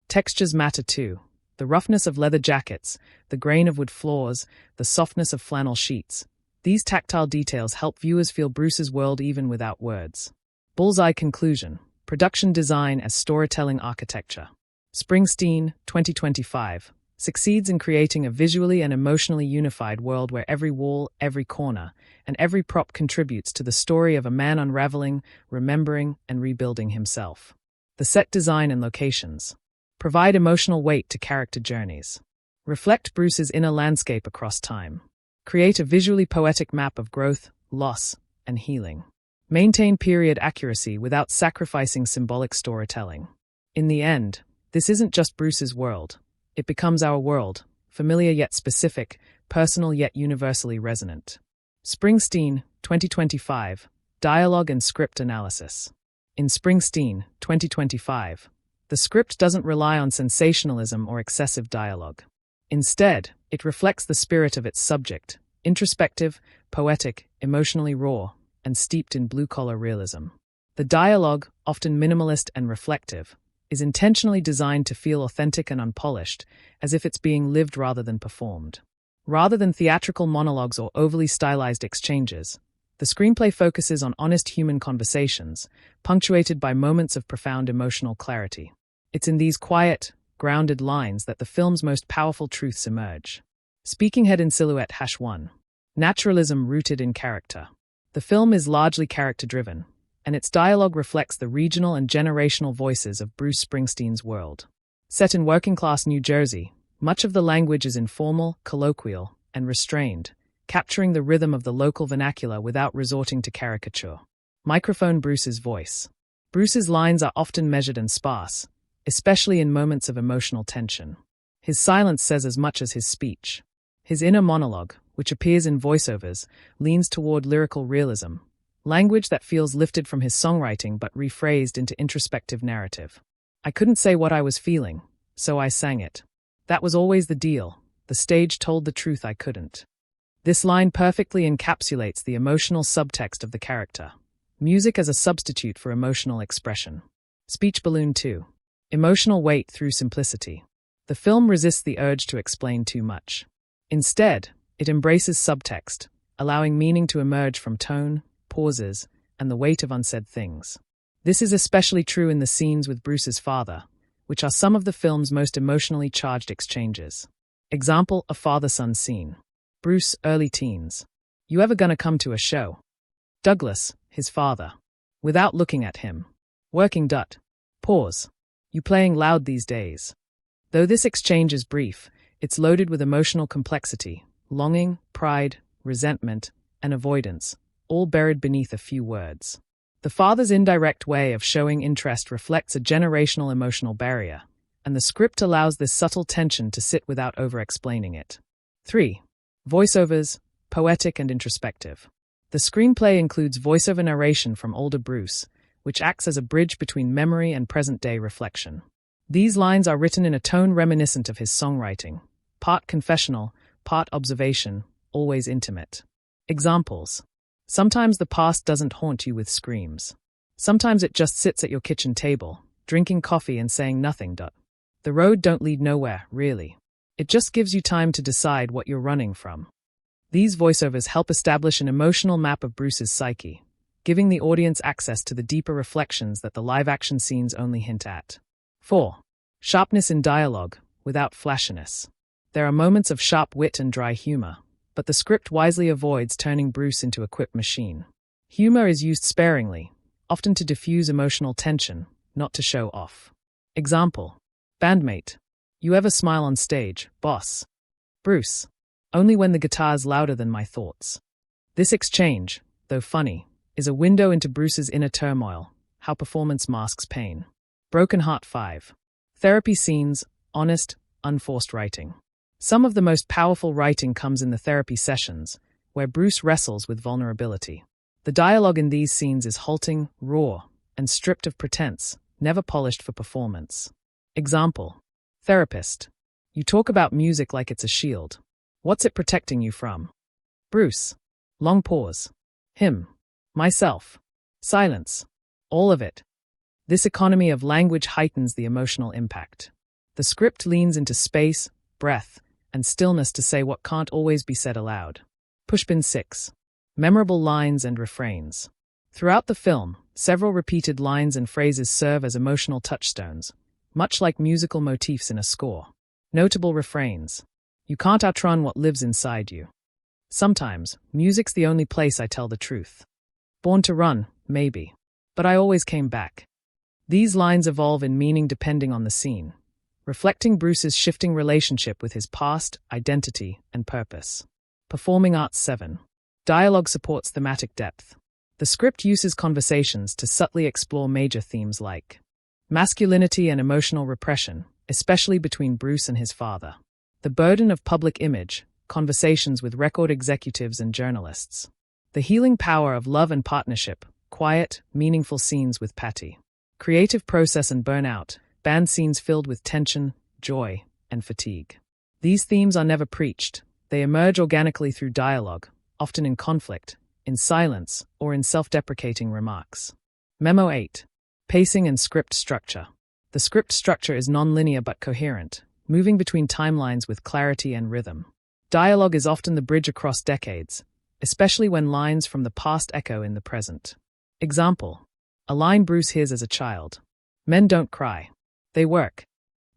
Textures matter too. The roughness of leather jackets, the grain of wood floors, the softness of flannel sheets. These tactile details help viewers feel Bruce's world even without words. Bullseye conclusion. Production design as storytelling architecture. Springsteen, 2025, succeeds in creating a visually and emotionally unified world where every wall, every corner, and every prop contributes to the story of a man unraveling, remembering, and rebuilding himself. The set design and locations. Provide emotional weight to character journeys. Reflect Bruce's inner landscape across time. Create a visually poetic map of growth, loss, and healing. Maintain period accuracy without sacrificing symbolic storytelling. In the end, this isn't just Bruce's world. It becomes our world, familiar yet specific, personal yet universally resonant. Springsteen, 2025, Dialogue and Script Analysis. In Springsteen, 2025, the script doesn't rely on sensationalism or excessive dialogue. Instead, it reflects the spirit of its subject, introspective, poetic, emotionally raw, and steeped in blue-collar realism. The dialogue, often minimalist and reflective, is intentionally designed to feel authentic and unpolished, as if it's being lived rather than performed. Rather than theatrical monologues or overly stylized exchanges, the screenplay focuses on honest human conversations, punctuated by moments of profound emotional clarity. It's in these quiet, grounded lines that the film's most powerful truths emerge. Speaking head in silhouette #1. Naturalism rooted in character. The film is largely character-driven, and its dialogue reflects the regional and generational voices of Bruce Springsteen's world. Set in working-class New Jersey, much of the language is informal, colloquial, and restrained, capturing the rhythm of the local vernacular without resorting to caricature. Microphone Bruce's voice. Bruce's lines are often measured and sparse, especially in moments of emotional tension. His silence says as much as his speech. His inner monologue, which appears in voiceovers, leans toward lyrical realism, language that feels lifted from his songwriting but rephrased into introspective narrative. I couldn't say what I was feeling, so I sang it. That was always the deal. The stage told the truth I couldn't. This line perfectly encapsulates the emotional subtext of the character. Music as a substitute for emotional expression. Speech Balloon 2. Emotional weight through simplicity. The film resists the urge to explain too much. Instead, it embraces subtext, allowing meaning to emerge from tone, pauses, and the weight of unsaid things. This is especially true in the scenes with Bruce's father, which are some of the film's most emotionally charged exchanges. Example, a father-son scene. Bruce, early teens. You ever gonna come to a show? Douglas, his father. Without looking at him. Working dut. Pause. You playing loud these days. Though this exchange is brief, it's loaded with emotional complexity, longing, pride, resentment, and avoidance, all buried beneath a few words. The father's indirect way of showing interest reflects a generational emotional barrier, and the script allows this subtle tension to sit without over-explaining it. 3. Voiceovers, poetic and introspective. The screenplay includes voiceover narration from older Bruce, which acts as a bridge between memory and present-day reflection. These lines are written in a tone reminiscent of his songwriting, part confessional, part observation, always intimate. Examples. Sometimes the past doesn't haunt you with screams. Sometimes it just sits at your kitchen table, drinking coffee and saying nothing. The road don't lead nowhere, really. It just gives you time to decide what you're running from. These voiceovers help establish an emotional map of Bruce's psyche, giving the audience access to the deeper reflections that the live-action scenes only hint at. 4. Sharpness in dialogue, without flashiness. There are moments of sharp wit and dry humor, but the script wisely avoids turning Bruce into a quip machine. Humor is used sparingly, often to diffuse emotional tension, not to show off. Example. Bandmate. You ever smile on stage, boss? Bruce. Only when the guitar's louder than my thoughts. This exchange, though funny, is a window into Bruce's inner turmoil, how performance masks pain. Broken Heart 5. Therapy scenes, honest, unforced writing. Some of the most powerful writing comes in the therapy sessions, where Bruce wrestles with vulnerability. The dialogue in these scenes is halting, raw, and stripped of pretense, never polished for performance. Example. Therapist. You talk about music like it's a shield. What's it protecting you from? Bruce. Long pause. Him. Myself. Silence. All of it. This economy of language heightens the emotional impact. The script leans into space, breath, and stillness to say what can't always be said aloud. Pushpin 6. Memorable lines and refrains. Throughout the film, several repeated lines and phrases serve as emotional touchstones, much like musical motifs in a score. Notable refrains. You can't outrun what lives inside you. Sometimes, music's the only place I tell the truth. Born to run, maybe. But I always came back. These lines evolve in meaning depending on the scene, reflecting Bruce's shifting relationship with his past, identity, and purpose. Performing Arts 7. Dialogue supports thematic depth. The script uses conversations to subtly explore major themes like masculinity and emotional repression, especially between Bruce and his father. The burden of public image, conversations with record executives and journalists. The healing power of love and partnership, quiet, meaningful scenes with Patty. Creative process and burnout, band scenes filled with tension, joy, and fatigue. These themes are never preached. They emerge organically through dialogue, often in conflict, in silence, or in self-deprecating remarks. Memo 8. Pacing and script structure. The script structure is non-linear but coherent, moving between timelines with clarity and rhythm. Dialogue is often the bridge across decades, especially when lines from the past echo in the present. Example. A line Bruce hears as a child. Men don't cry. They work.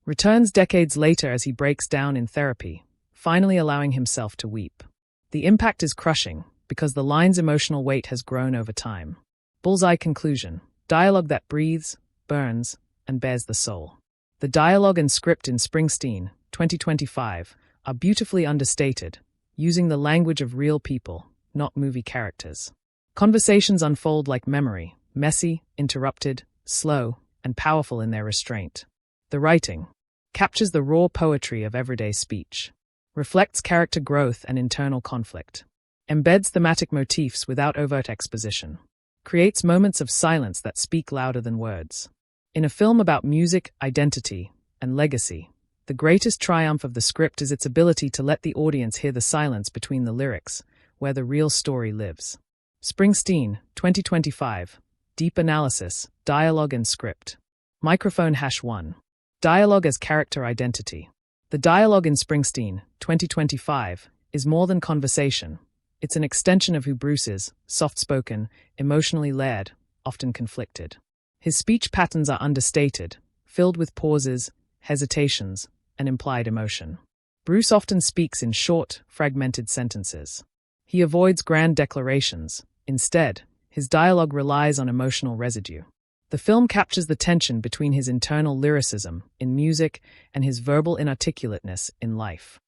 Returns decades later as he breaks down in therapy, finally allowing himself to weep. The impact is crushing, because the line's emotional weight has grown over time. Bullseye conclusion. Dialogue that breathes, burns, and bears the soul. The dialogue and script in Springsteen, 2025, are beautifully understated, using the language of real people, not movie characters. Conversations unfold like memory, messy, interrupted, slow, and powerful in their restraint. The writing captures the raw poetry of everyday speech, reflects character growth and internal conflict, embeds thematic motifs without overt exposition, creates moments of silence that speak louder than words. In a film about music, identity, and legacy, the greatest triumph of the script is its ability to let the audience hear the silence between the lyrics, where the real story lives. Springsteen, 2025. Deep analysis, dialogue and script. Microphone #1. Dialogue as character identity. The dialogue in Springsteen, 2025, is more than conversation. It's an extension of who Bruce is, soft-spoken, emotionally layered, often conflicted. His speech patterns are understated, filled with pauses, hesitations, and implied emotion. Bruce often speaks in short, fragmented sentences. He avoids grand declarations. Instead, his dialogue relies on emotional residue. The film captures the tension between his internal lyricism in music and his verbal inarticulateness in life.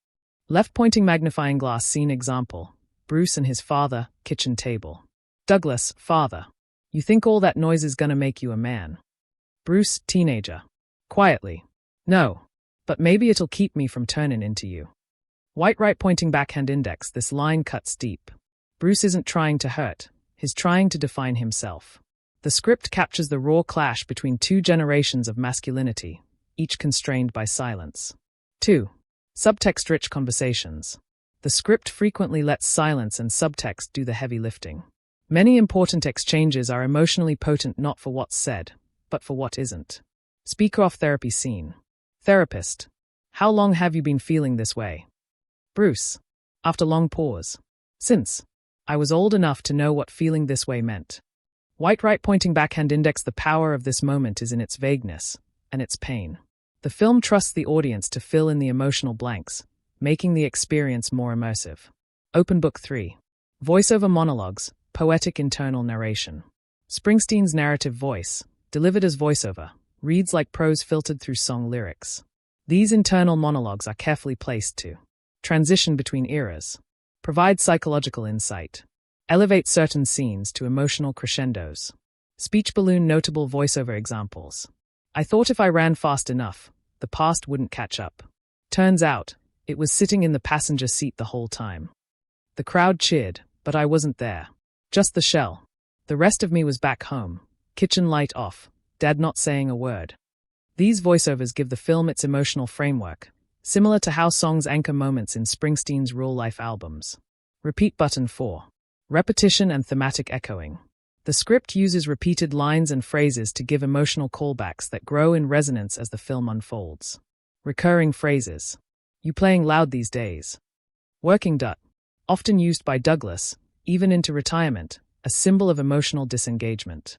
Left-pointing magnifying glass scene example, Bruce and his father, kitchen table. Douglas, father. You think all that noise is gonna make you a man. Bruce, teenager. Quietly. No. But maybe it'll keep me from turning into you. White right pointing backhand index, this line cuts deep. Bruce isn't trying to hurt, he's trying to define himself. The script captures the raw clash between two generations of masculinity, each constrained by silence. 2. Subtext-rich conversations. The script frequently lets silence and subtext do the heavy lifting. Many important exchanges are emotionally potent not for what's said, but for what isn't. Speaker-off therapy scene. Therapist. How long have you been feeling this way? Bruce. After long pause. Since. I was old enough to know what feeling this way meant. White right pointing backhand index, the power of this moment is in its vagueness and its pain. The film trusts the audience to fill in the emotional blanks, making the experience more immersive. Open Book 3. Voiceover monologues, poetic internal narration. Springsteen's narrative voice, delivered as voiceover, reads like prose filtered through song lyrics. These internal monologues are carefully placed to transition between eras, provide psychological insight, elevate certain scenes to emotional crescendos. Speech balloon notable voiceover examples. I thought if I ran fast enough, the past wouldn't catch up. Turns out, it was sitting in the passenger seat the whole time. The crowd cheered, but I wasn't there. Just the shell. The rest of me was back home. Kitchen light off. Dad not saying a word. These voiceovers give the film its emotional framework, similar to how songs anchor moments in Springsteen's real-life albums. Repeat button 4. Repetition and thematic echoing. The script uses repeated lines and phrases to give emotional callbacks that grow in resonance as the film unfolds. Recurring phrases. You playing loud these days. Working dut. Often used by Douglas, even into retirement, a symbol of emotional disengagement.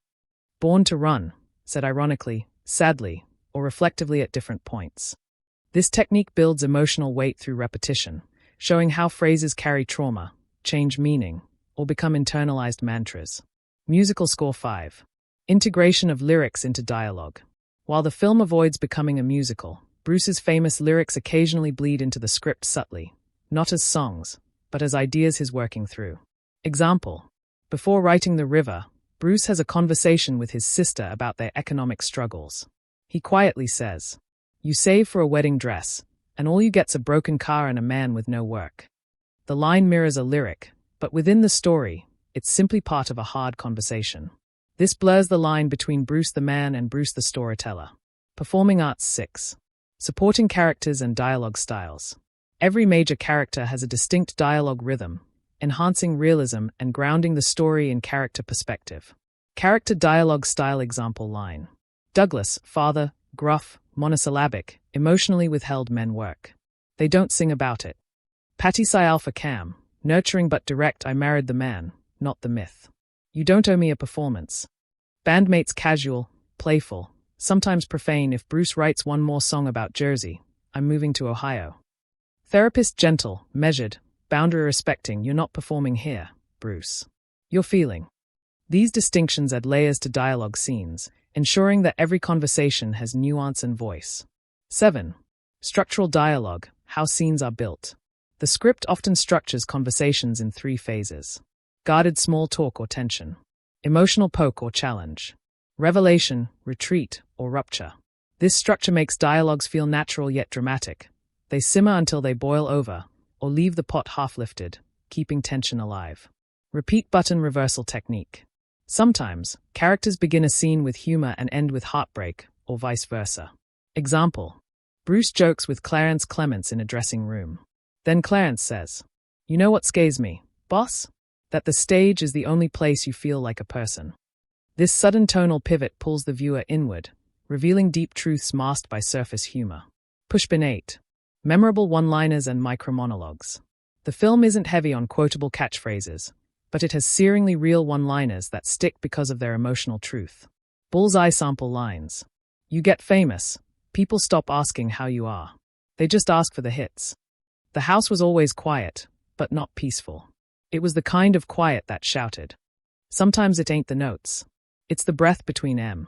Born to run, said ironically, sadly, or reflectively at different points. This technique builds emotional weight through repetition, showing how phrases carry trauma, change meaning, or become internalized mantras. Musical score 5. Integration of lyrics into dialogue. While the film avoids becoming a musical, Bruce's famous lyrics occasionally bleed into the script subtly, not as songs, but as ideas he's working through. Example. Before writing The River, Bruce has a conversation with his sister about their economic struggles. He quietly says, "You save for a wedding dress, and all you get's a broken car and a man with no work." The line mirrors a lyric, but within the story, it's simply part of a hard conversation. This blurs the line between Bruce the man and Bruce the storyteller. Performing Arts 6. Supporting characters and dialogue styles. Every major character has a distinct dialogue rhythm, enhancing realism and grounding the story in character perspective. Character dialogue style example line. Douglas, father, gruff, monosyllabic, emotionally withheld men work. They don't sing about it. Patty Psi Alpha Cam, nurturing but direct, I married the man, not the myth. You don't owe me a performance. Bandmates casual, playful, sometimes profane. If Bruce writes one more song about Jersey, I'm moving to Ohio. Therapist gentle, measured, boundary respecting, you're not performing here, Bruce. You're feeling. These distinctions add layers to dialogue scenes, ensuring that every conversation has nuance and voice. 7. Structural dialogue, how scenes are built. The script often structures conversations in 3 phases. Guarded small talk or tension. Emotional poke or challenge. Revelation, retreat, or rupture. This structure makes dialogues feel natural yet dramatic. They simmer until they boil over, or leave the pot half-lifted, keeping tension alive. Repeat button reversal technique. Sometimes, characters begin a scene with humor and end with heartbreak, or vice versa. Example. Bruce jokes with Clarence Clements in a dressing room. Then Clarence says, "You know what scares me, boss? That the stage is the only place you feel like a person." This sudden tonal pivot pulls the viewer inward, revealing deep truths masked by surface humor. Pushpin 8. Memorable one-liners and micro-monologues. The film isn't heavy on quotable catchphrases, but it has searingly real one-liners that stick because of their emotional truth. Bullseye sample lines. You get famous, people stop asking how you are. They just ask for the hits. The house was always quiet, but not peaceful. It was the kind of quiet that shouted. Sometimes it ain't the notes. It's the breath between M.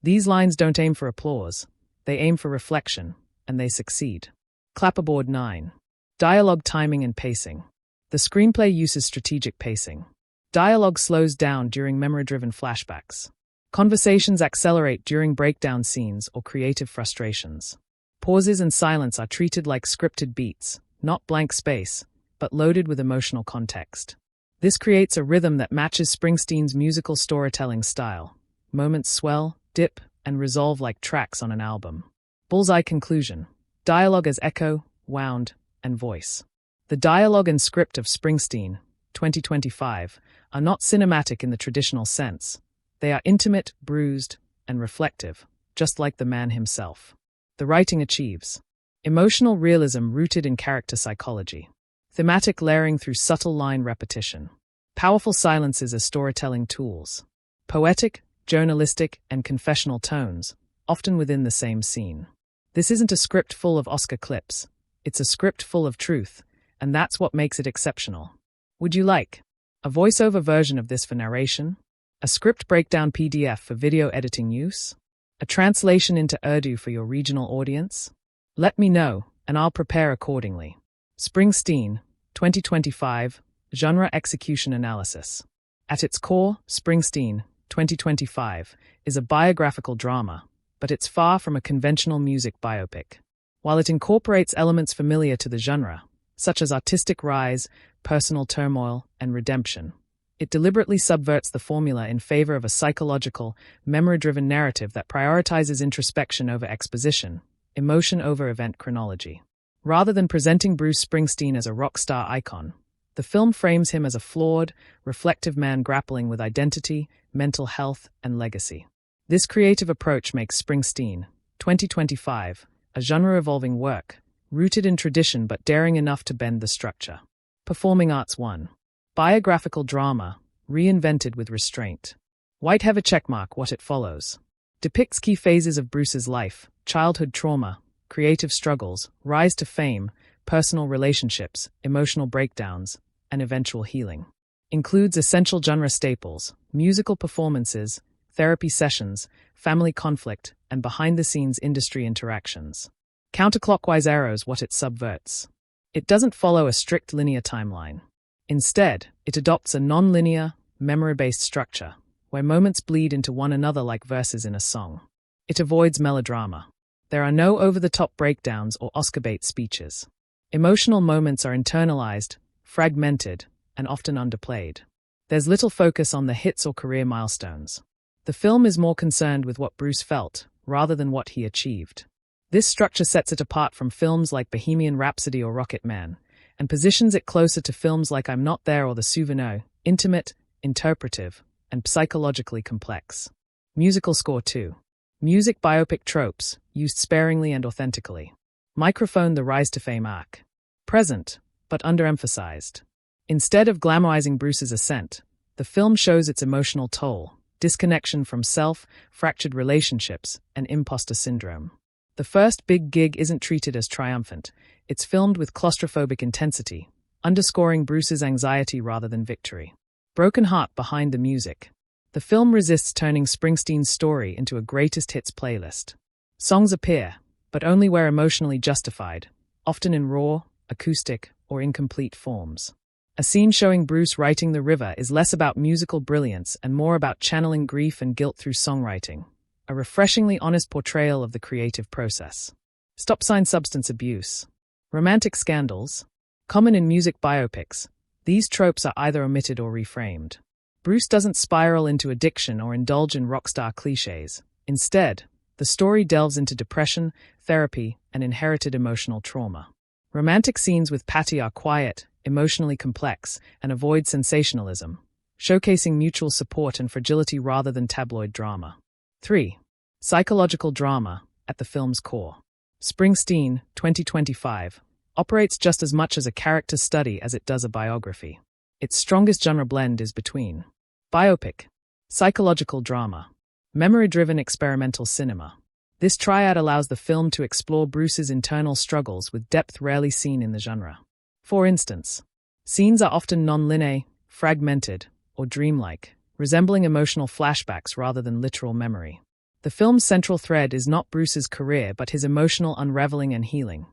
These lines don't aim for applause, they aim for reflection, and they succeed. Clapperboard 9. Dialogue timing and pacing. The screenplay uses strategic pacing. Dialogue slows down during memory-driven flashbacks. Conversations accelerate during breakdown scenes or creative frustrations. Pauses and silence are treated like scripted beats, not blank space, but loaded with emotional context. This creates a rhythm that matches Springsteen's musical storytelling style. Moments swell, dip, and resolve like tracks on an album. Bullseye conclusion. Dialogue as echo, wound, and voice. The dialogue and script of Springsteen, 2025, are not cinematic in the traditional sense. They are intimate, bruised, and reflective, just like the man himself. The writing achieves emotional realism rooted in character psychology. Thematic layering through subtle line repetition. Powerful silences as storytelling tools. Poetic, journalistic, and confessional tones, often within the same scene. This isn't a script full of Oscar clips. It's a script full of truth, and that's what makes it exceptional. Would you like a voiceover version of this for narration? A script breakdown PDF for video editing use? A translation into Urdu for your regional audience? Let me know, and I'll prepare accordingly. Springsteen, 2025, Genre Execution Analysis. At its core, Springsteen, 2025, is a biographical drama, but it's far from a conventional music biopic. While it incorporates elements familiar to the genre, such as artistic rise, personal turmoil, and redemption, it deliberately subverts the formula in favor of a psychological, memory-driven narrative that prioritizes introspection over exposition, emotion over event chronology. Rather than presenting Bruce Springsteen as a rock star icon, the film frames him as a flawed, reflective man grappling with identity, mental health, and legacy. This creative approach makes Springsteen, 2025, a genre-evolving work, rooted in tradition but daring enough to bend the structure. Performing Arts 1. Biographical drama, reinvented with restraint. White have a checkmark what it follows. Depicts key phases of Bruce's life, childhood trauma, creative struggles, rise to fame, personal relationships, emotional breakdowns, and eventual healing. Includes essential genre staples, musical performances, therapy sessions, family conflict, and behind-the-scenes industry interactions. Counterclockwise arrows what it subverts. It doesn't follow a strict linear timeline. Instead, it adopts a non-linear, memory-based structure, where moments bleed into one another like verses in a song. It avoids melodrama. There are no over-the-top breakdowns or Oscar bait speeches. Emotional moments are internalized, fragmented, and often underplayed. There's little focus on the hits or career milestones. The film is more concerned with what Bruce felt, rather than what he achieved. This structure sets it apart from films like Bohemian Rhapsody or Rocket Man, and positions it closer to films like I'm Not There or The Souvenir, intimate, interpretive, and psychologically complex. Musical score 2. Music biopic tropes, used sparingly and authentically. Microphone the rise to fame arc. Present, but underemphasized. Instead of glamorizing Bruce's ascent, the film shows its emotional toll, disconnection from self, fractured relationships, and imposter syndrome. The first big gig isn't treated as triumphant. It's filmed with claustrophobic intensity, underscoring Bruce's anxiety rather than victory. Broken heart behind the music. The film resists turning Springsteen's story into a greatest hits playlist. Songs appear, but only where emotionally justified, often in raw, acoustic, or incomplete forms. A scene showing Bruce writing The River is less about musical brilliance and more about channeling grief and guilt through songwriting. A refreshingly honest portrayal of the creative process. Stop sign substance abuse. Romantic scandals. Common in music biopics, these tropes are either omitted or reframed. Bruce doesn't spiral into addiction or indulge in rock star cliches. Instead, the story delves into depression, therapy, and inherited emotional trauma. Romantic scenes with Patty are quiet, emotionally complex, and avoid sensationalism, showcasing mutual support and fragility rather than tabloid drama. 3. Psychological drama, at the film's core. Springsteen, 2025, operates just as much as a character study as it does a biography. Its strongest genre blend is between biopic, psychological drama, memory-driven experimental cinema. This triad allows the film to explore Bruce's internal struggles with depth rarely seen in the genre. For instance, scenes are often non-linear, fragmented, or dreamlike, resembling emotional flashbacks rather than literal memory. The film's central thread is not Bruce's career but his emotional unraveling and healing,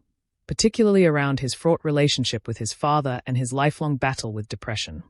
particularly around his fraught relationship with his father and his lifelong battle with depression.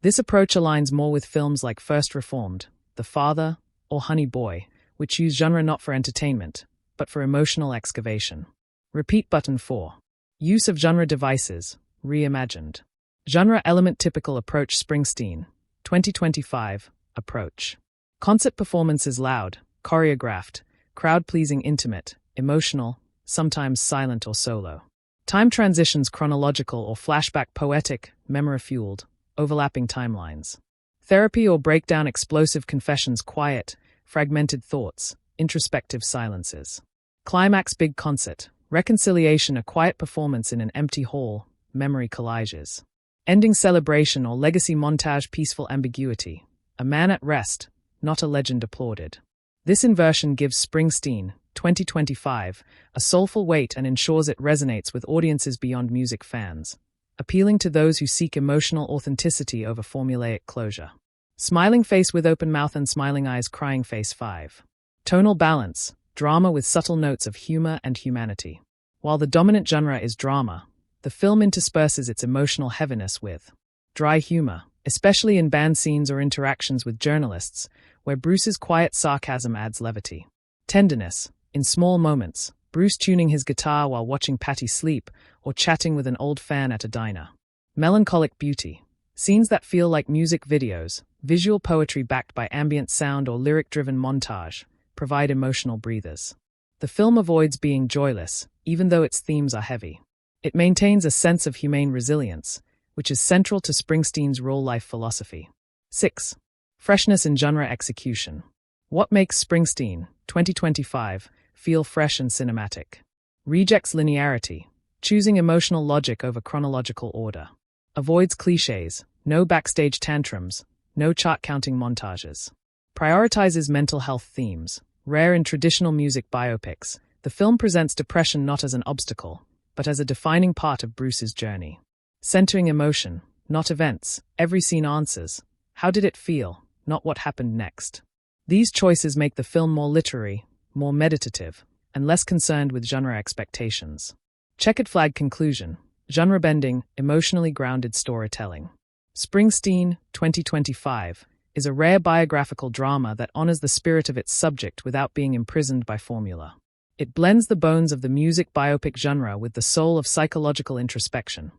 This approach aligns more with films like First Reformed, The Father, or Honey Boy, which use genre not for entertainment, but for emotional excavation. Repeat button 4. Use of genre devices, reimagined. Genre element typical approach Springsteen, 2025, approach. Concert performances loud, choreographed, crowd-pleasing intimate, emotional, sometimes silent or solo. Time transitions chronological or flashback poetic, memory-fueled, overlapping timelines. Therapy or breakdown explosive confessions quiet, fragmented thoughts, introspective silences. Climax big concert, reconciliation a quiet performance in an empty hall, memory collages. Ending celebration or legacy montage peaceful ambiguity, a man at rest, not a legend applauded. This inversion gives Springsteen, 2025, a soulful weight and ensures it resonates with audiences beyond music fans, appealing to those who seek emotional authenticity over formulaic closure. Smiling face with open mouth and smiling eyes crying face 5. Tonal balance, drama with subtle notes of humor and humanity. While the dominant genre is drama, the film intersperses its emotional heaviness with dry humor, especially in band scenes or interactions with journalists, where Bruce's quiet sarcasm adds levity. Tenderness, in small moments, Bruce tuning his guitar while watching Patty sleep or chatting with an old fan at a diner. Melancholic beauty, scenes that feel like music videos, visual poetry backed by ambient sound or lyric-driven montage, provide emotional breathers. The film avoids being joyless, even though its themes are heavy. It maintains a sense of humane resilience, which is central to Springsteen's real-life philosophy. 6. Freshness in genre execution. What makes Springsteen, 2025, feel fresh and cinematic? Rejects linearity, choosing emotional logic over chronological order. Avoids cliches, no backstage tantrums, no chart-counting montages. Prioritizes mental health themes. Rare in traditional music biopics, the film presents depression not as an obstacle, but as a defining part of Bruce's journey. Centering emotion, not events, every scene answers. How did it feel, not what happened next? These choices make the film more literary, more meditative, and less concerned with genre expectations. Checkered flag conclusion, genre-bending, emotionally grounded storytelling. Springsteen, 2025, is a rare biographical drama that honors the spirit of its subject without being imprisoned by formula. It blends the bones of the music biopic genre with the soul of psychological introspection,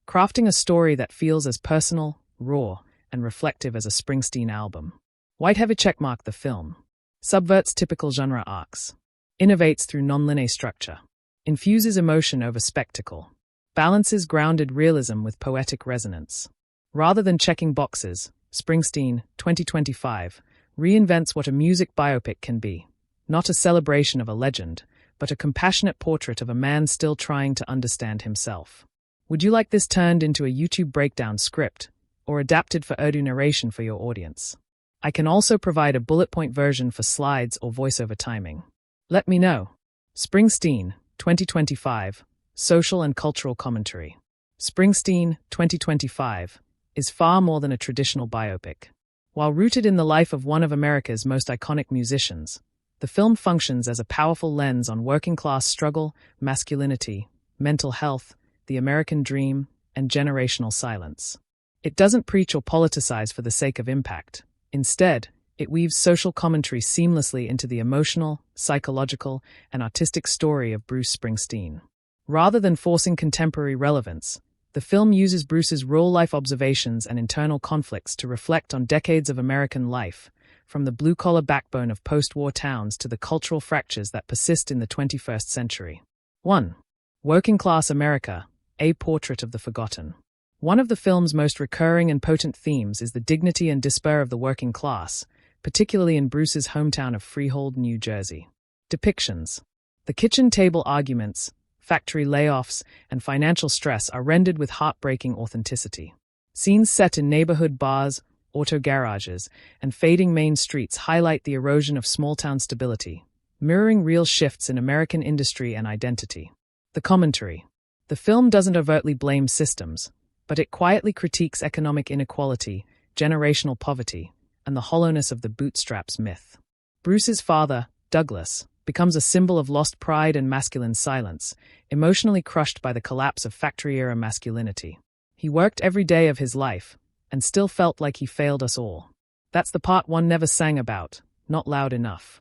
crafting a story that feels as personal, raw, and reflective as a Springsteen album. White heavy checkmark the film. Subverts typical genre arcs. Innovates through nonlinear structure. Infuses emotion over spectacle. Balances grounded realism with poetic resonance. Rather than checking boxes, Springsteen, 2025, reinvents what a music biopic can be. Not a celebration of a legend, but a compassionate portrait of a man still trying to understand himself. Would you like this turned into a YouTube breakdown script, or adapted for Urdu narration for your audience? I can also provide a bullet point version for slides or voiceover timing. Let me know. Springsteen, 2025, Social and Cultural Commentary. Springsteen, 2025, is far more than a traditional biopic. While rooted in the life of one of America's most iconic musicians, the film functions as a powerful lens on working-class struggle, masculinity, mental health, the American dream, and generational silence. It doesn't preach or politicize for the sake of impact. Instead, it weaves social commentary seamlessly into the emotional, psychological, and artistic story of Bruce Springsteen. Rather than forcing contemporary relevance, the film uses Bruce's real-life observations and internal conflicts to reflect on decades of American life, from the blue-collar backbone of post-war towns to the cultural fractures that persist in the 21st century. 1. Working-class America, a portrait of the forgotten. One of the film's most recurring and potent themes is the dignity and despair of the working class, particularly in Bruce's hometown of Freehold, New Jersey. Depictions. The kitchen table arguments, factory layoffs, and financial stress are rendered with heartbreaking authenticity. Scenes set in neighborhood bars, auto garages, and fading main streets highlight the erosion of small-town stability, mirroring real shifts in American industry and identity. The commentary. The film doesn't overtly blame systems, but it quietly critiques economic inequality, generational poverty, and the hollowness of the bootstraps myth. Bruce's father, Douglas, becomes a symbol of lost pride and masculine silence, emotionally crushed by the collapse of factory-era masculinity. He worked every day of his life, and still felt like he failed us all. That's the part one never sang about, not loud enough.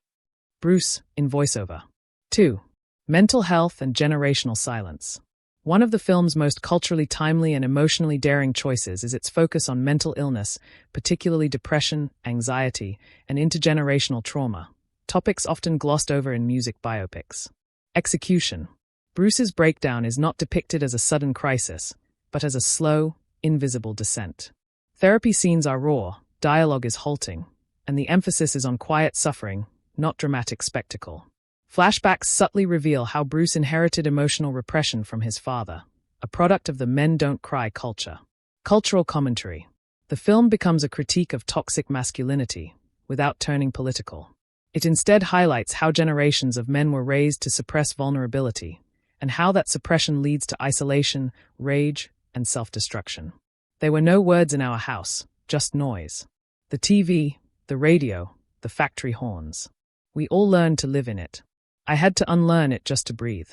Bruce, in voiceover. 2. Mental health and generational silence. One of the film's most culturally timely and emotionally daring choices is its focus on mental illness, particularly depression, anxiety, and intergenerational trauma, topics often glossed over in music biopics. Execution. Bruce's breakdown is not depicted as a sudden crisis, but as a slow, invisible descent. Therapy scenes are raw, dialogue is halting, and the emphasis is on quiet suffering, not dramatic spectacle. Flashbacks subtly reveal how Bruce inherited emotional repression from his father, a product of the men don't cry culture. Cultural commentary. The film becomes a critique of toxic masculinity, without turning political. It instead highlights how generations of men were raised to suppress vulnerability, and how that suppression leads to isolation, rage, and self-destruction. There were no words in our house, just noise. The TV, the radio, the factory horns. We all learned to live in it. I had to unlearn it just to breathe.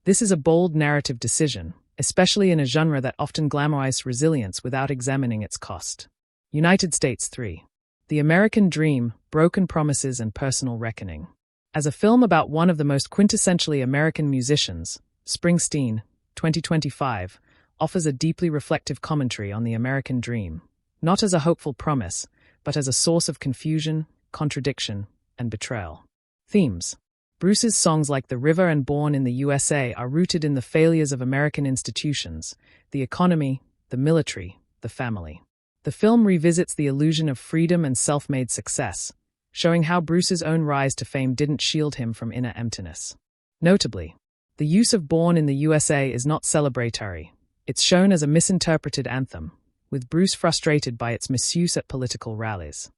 This is a bold narrative decision, especially in a genre that often glamorizes resilience without examining its cost. United States 3. The American Dream, Broken Promises and Personal Reckoning. As a film about one of the most quintessentially American musicians, Springsteen, 2025, offers a deeply reflective commentary on the American dream, not as a hopeful promise, but as a source of confusion, contradiction, and betrayal. Themes. Bruce's songs like The River and Born in the USA are rooted in the failures of American institutions, the economy, the military, the family. The film revisits the illusion of freedom and self-made success, showing how Bruce's own rise to fame didn't shield him from inner emptiness. Notably, the use of Born in the USA is not celebratory. It's shown as a misinterpreted anthem, with Bruce frustrated by its misuse at political rallies.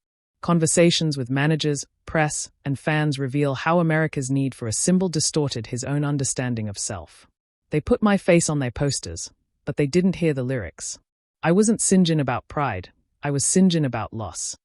Conversations with managers, press, and fans reveal how America's need for a symbol distorted his own understanding of self. They put my face on their posters, but they didn't hear the lyrics. I wasn't singeing about pride, I was singeing about loss.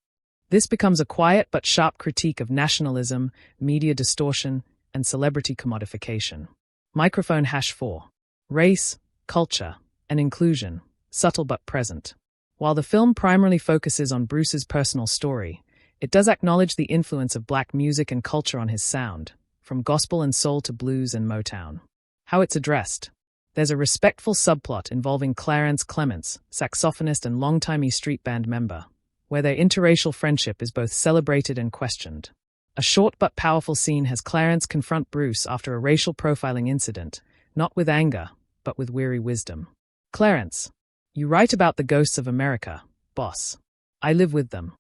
This becomes a quiet but sharp critique of nationalism, media distortion, and celebrity commodification. Microphone #4. Race, culture, and inclusion, subtle but present. While the film primarily focuses on Bruce's personal story, it does acknowledge the influence of black music and culture on his sound, from gospel and soul to blues and Motown. How it's addressed. There's a respectful subplot involving Clarence Clements, saxophonist and longtime E Street Band member, where their interracial friendship is both celebrated and questioned. A short but powerful scene has Clarence confront Bruce after a racial profiling incident, not with anger, but with weary wisdom. Clarence, you write about the ghosts of America, boss. I live with them.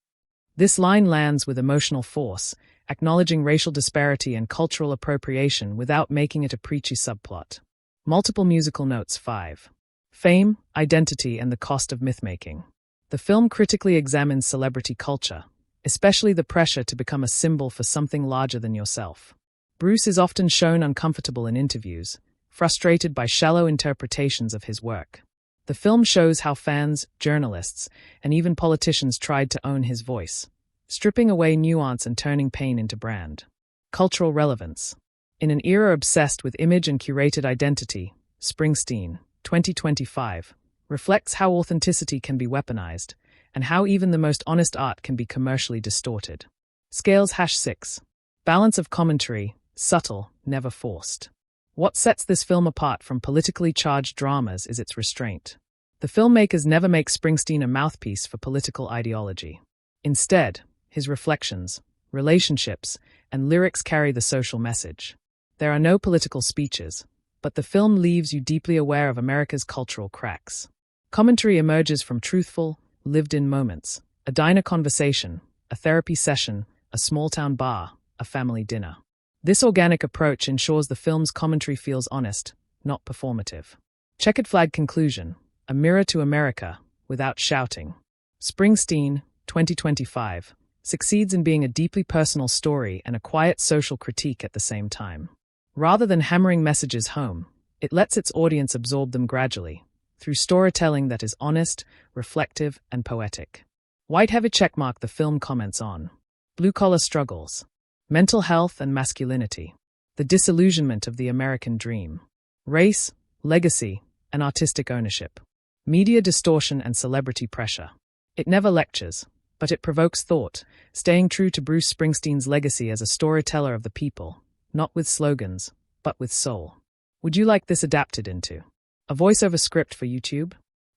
This line lands with emotional force, acknowledging racial disparity and cultural appropriation without making it a preachy subplot. Multiple musical notes. 5. Fame, identity, and the cost of mythmaking. The film critically examines celebrity culture, especially the pressure to become a symbol for something larger than yourself. Bruce is often shown uncomfortable in interviews, frustrated by shallow interpretations of his work. The film shows how fans, journalists, and even politicians tried to own his voice, stripping away nuance and turning pain into brand. Cultural relevance. In an era obsessed with image and curated identity, Springsteen, 2025, reflects how authenticity can be weaponized, and how even the most honest art can be commercially distorted. Scales #6. Balance of commentary, subtle, never forced. What sets this film apart from politically charged dramas is its restraint. The filmmakers never make Springsteen a mouthpiece for political ideology. Instead, his reflections, relationships, and lyrics carry the social message. There are no political speeches, but the film leaves you deeply aware of America's cultural cracks. Commentary emerges from truthful, lived-in moments, a diner conversation, a therapy session, a small-town bar, a family dinner. This organic approach ensures the film's commentary feels honest, not performative. Checkered flag conclusion, a mirror to America, without shouting. Springsteen, 2025, succeeds in being a deeply personal story and a quiet social critique at the same time. Rather than hammering messages home, it lets its audience absorb them gradually, through storytelling that is honest, reflective, and poetic. White heavy checkmark the film comments on. Blue-collar struggles. mental health and masculinity, the disillusionment of the American dream, race, legacy, and artistic ownership, media distortion and celebrity pressure. It never lectures, but it provokes thought, staying true to Bruce Springsteen's legacy as a storyteller of the people, not with slogans, but with soul. Would you like this adapted into a voiceover script for YouTube?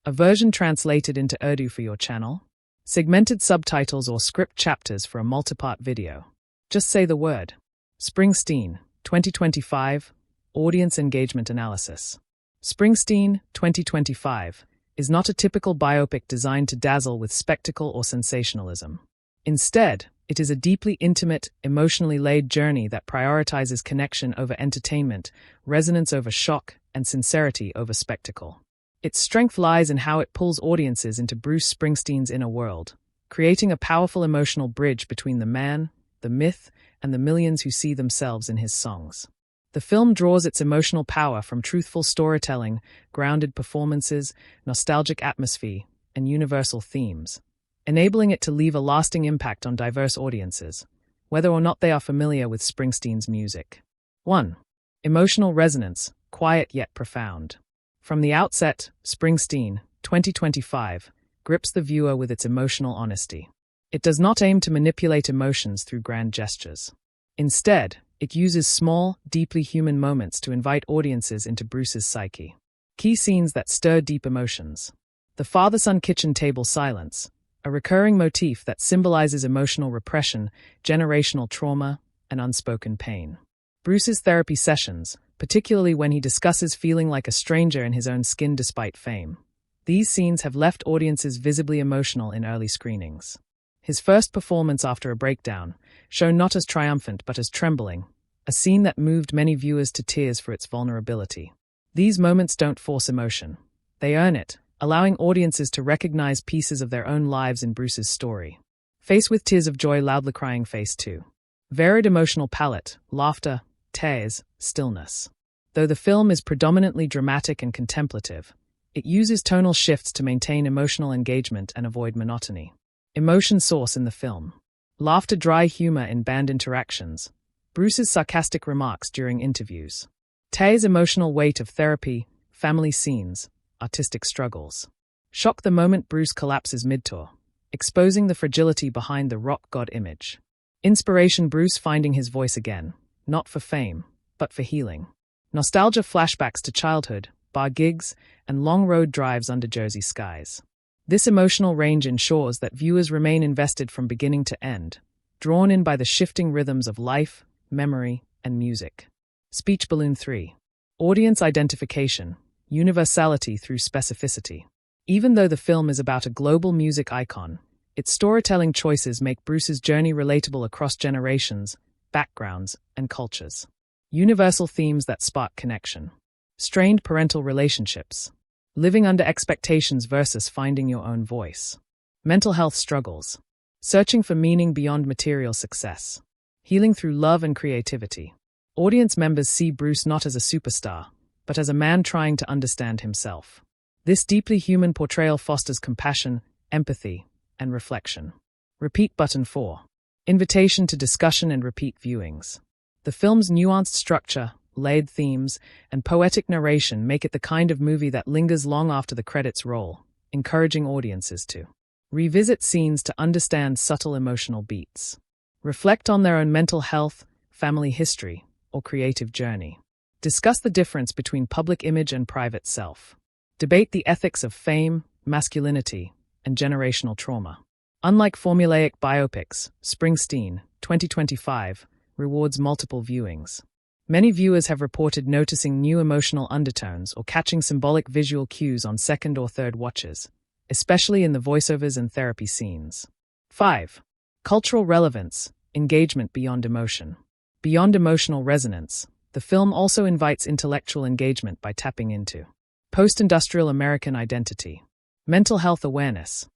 A version translated into Urdu for your channel? Segmented subtitles or script chapters for a multi-part video? Just say the word. Springsteen, 2025, Audience Engagement Analysis. Springsteen, 2025, is not a typical biopic designed to dazzle with spectacle or sensationalism. Instead, it is a deeply intimate, emotionally laid journey that prioritizes connection over entertainment, resonance over shock, and sincerity over spectacle. Its strength lies in how it pulls audiences into Bruce Springsteen's inner world, creating a powerful emotional bridge between the man, the myth, and the millions who see themselves in his songs. The film draws its emotional power from truthful storytelling, grounded performances, nostalgic atmosphere, and universal themes, enabling it to leave a lasting impact on diverse audiences, whether or not they are familiar with Springsteen's music. 1. Emotional resonance, quiet yet profound. From the outset, Springsteen, 2025, grips the viewer with its emotional honesty. It does not aim to manipulate emotions through grand gestures. Instead, it uses small, deeply human moments to invite audiences into Bruce's psyche. Key scenes that stir deep emotions. The father-son kitchen table silence, a recurring motif that symbolizes emotional repression, generational trauma, and unspoken pain. Bruce's therapy sessions, particularly when he discusses feeling like a stranger in his own skin despite fame. These scenes have left audiences visibly emotional in early screenings. His first performance after a breakdown, shown not as triumphant but as trembling, a scene that moved many viewers to tears for its vulnerability. These moments don't force emotion. They earn it, allowing audiences to recognize pieces of their own lives in Bruce's story. Face with tears of joy, loudly crying face 2. Varied emotional palette, laughter, tears, stillness. Though the film is predominantly dramatic and contemplative, it uses tonal shifts to maintain emotional engagement and avoid monotony. Emotion source in the film. Laughter, dry humor in band interactions. Bruce's sarcastic remarks during interviews. Tears, emotional weight of therapy, family scenes, artistic struggles. Shock, the moment Bruce collapses mid-tour, exposing the fragility behind the rock god image. Inspiration, Bruce finding his voice again, not for fame, but for healing. Nostalgia, flashbacks to childhood, bar gigs, and long road drives under Jersey skies. This emotional range ensures that viewers remain invested from beginning to end, drawn in by the shifting rhythms of life, memory, and music. Speech balloon 3. Audience identification, universality through specificity. Even though the film is about a global music icon, its storytelling choices make Bruce's journey relatable across generations, backgrounds, and cultures. Universal themes that spark connection. Strained parental relationships. Living under expectations versus finding your own voice. Mental health struggles. Searching for meaning beyond material success. Healing through love and creativity. Audience members see Bruce not as a superstar, but as a man trying to understand himself. This deeply human portrayal fosters compassion, empathy, and reflection. Repeat button 4. Invitation to discussion and repeat viewings. The film's nuanced structure, layered themes, and poetic narration make it the kind of movie that lingers long after the credits roll, encouraging audiences to revisit scenes to understand subtle emotional beats, reflect on their own mental health, family history, or creative journey, discuss the difference between public image and private self, debate the ethics of fame, masculinity, and generational trauma. Unlike formulaic biopics, Springsteen, 2025, rewards multiple viewings. Many viewers have reported noticing new emotional undertones or catching symbolic visual cues on second or third watches, especially in the voiceovers and therapy scenes. 5. Cultural relevance, engagement beyond emotion. Beyond emotional resonance, the film also invites intellectual engagement by tapping into post-industrial American identity, mental health awareness,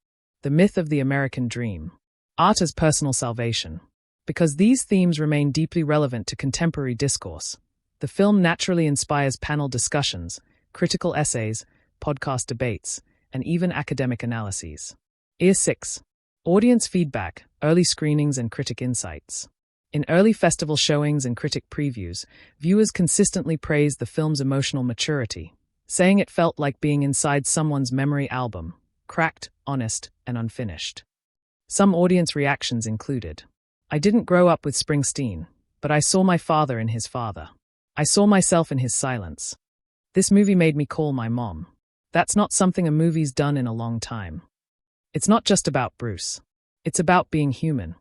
the myth of the American dream, art as personal salvation. Because these themes remain deeply relevant to contemporary discourse, the film naturally inspires panel discussions, critical essays, podcast debates, and even academic analyses. 6. Audience feedback, early screenings and critic insights. In early festival showings and critic previews, viewers consistently praised the film's emotional maturity, saying it felt like being inside someone's memory album, cracked, honest, and unfinished. Some audience reactions included, "I didn't grow up with Springsteen, but I saw my father in his father. I saw myself in his silence. This movie made me call my mom. That's not something a movie's done in a long time." It's not just about Bruce. It's about being human.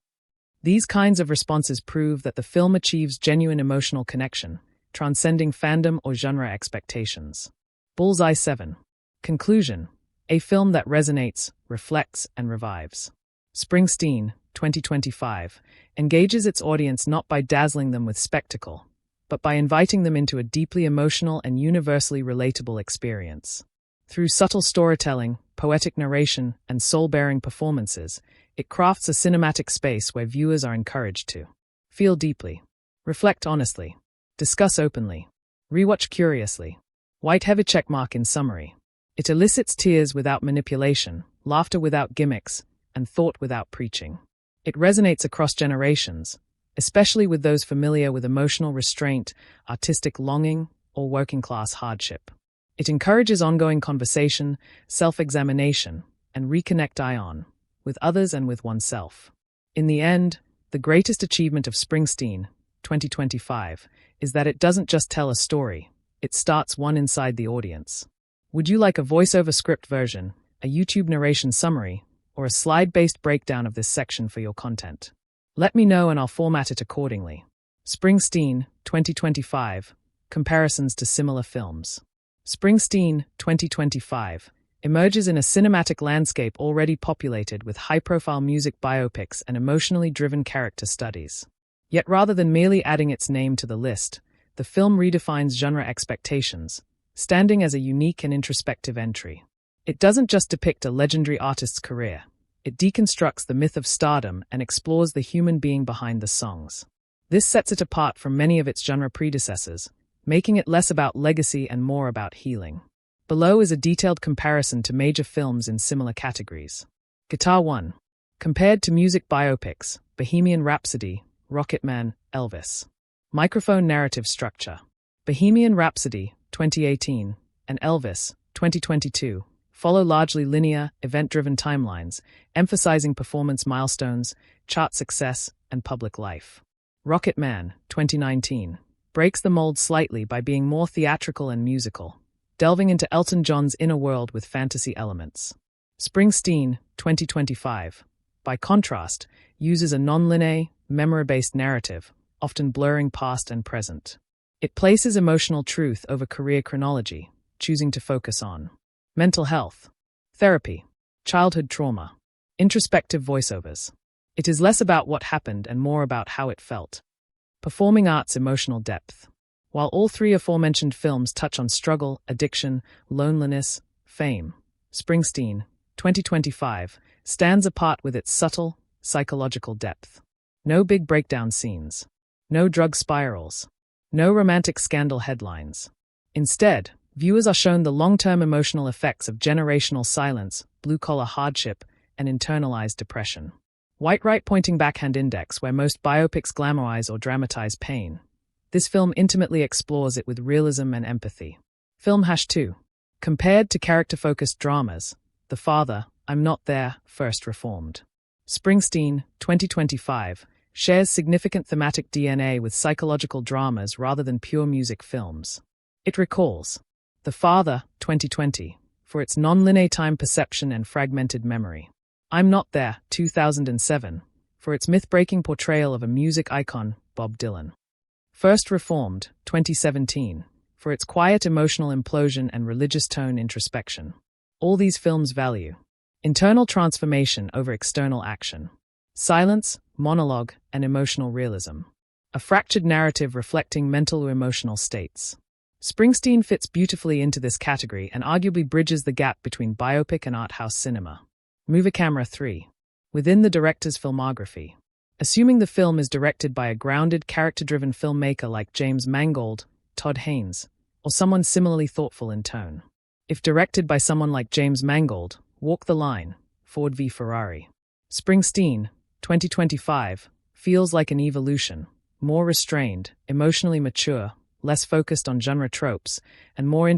These kinds of responses prove that the film achieves genuine emotional connection, transcending fandom or genre expectations. Bullseye 7. Conclusion. A film that resonates, reflects, and revives. Springsteen, 2025, engages its audience not by dazzling them with spectacle, but by inviting them into a deeply emotional and universally relatable experience. Through subtle storytelling, poetic narration, and soul-bearing performances, it crafts a cinematic space where viewers are encouraged to feel deeply, reflect honestly, discuss openly, rewatch curiously. White heavy checkmark in summary. It elicits tears without manipulation, laughter without gimmicks, and thought without preaching. It resonates across generations, especially with those familiar with emotional restraint, artistic longing, or working-class hardship. It encourages ongoing conversation, self-examination, and reconnect with others and with oneself. In the end, the greatest achievement of Springsteen, 2025, is that it doesn't just tell a story, it starts one inside the audience. Would you like a voiceover script version, a YouTube narration summary, or a slide-based breakdown of this section for your content? Let me know and I'll format it accordingly. Springsteen, 2025, Comparisons to Similar Films. Springsteen, 2025, emerges in a cinematic landscape already populated with high-profile music biopics and emotionally driven character studies. Yet rather than merely adding its name to the list, the film redefines genre expectations, standing as a unique and introspective entry. It doesn't just depict a legendary artist's career, it deconstructs the myth of stardom and explores the human being behind the songs. This sets it apart from many of its genre predecessors, making it less about legacy and more about healing. Below is a detailed comparison to major films in similar categories. Guitar 1. Compared to music biopics, Bohemian Rhapsody, Rocketman, Elvis. Microphone narrative structure. Bohemian Rhapsody, 2018, and Elvis, 2022, follow largely linear, event-driven timelines, emphasizing performance milestones, chart success, and public life. Rocketman, 2019, breaks the mold slightly by being more theatrical and musical, delving into Elton John's inner world with fantasy elements. Springsteen, 2025, by contrast, uses a non-linear, memory-based narrative, often blurring past and present. It places emotional truth over career chronology, choosing to focus on mental health, therapy, childhood trauma, introspective voiceovers. It is less about what happened and more about how it felt. Performing arts emotional depth. While all three aforementioned films touch on struggle, addiction, loneliness, fame, Springsteen, 2025, stands apart with its subtle, psychological depth. No big breakdown scenes. No drug spirals. No romantic scandal headlines. Instead, viewers are shown the long-term emotional effects of generational silence, blue-collar hardship, and internalized depression. White right pointing backhand index where most biopics glamorize or dramatize pain. This film intimately explores it with realism and empathy. Film #2. Compared to character-focused dramas, The Father, I'm Not There, First Reformed. Springsteen, 2025, shares significant thematic DNA with psychological dramas rather than pure music films. It recalls The Father, 2020, for its non-linear time perception and fragmented memory. I'm Not There, 2007, for its myth-breaking portrayal of a music icon, Bob Dylan. First Reformed, 2017, for its quiet emotional implosion and religious tone introspection. All these films value internal transformation over external action, silence, monologue, and emotional realism. A fractured narrative reflecting mental or emotional states. Springsteen fits beautifully into this category and arguably bridges the gap between biopic and art house cinema. Movie Camera 3. Within the director's filmography. Assuming the film is directed by a grounded, character-driven filmmaker like James Mangold, Todd Haynes, or someone similarly thoughtful in tone. If directed by someone like James Mangold, Walk the Line, Ford v Ferrari. Springsteen, 2025, feels like an evolution, more restrained, emotionally mature, less focused on genre tropes, and more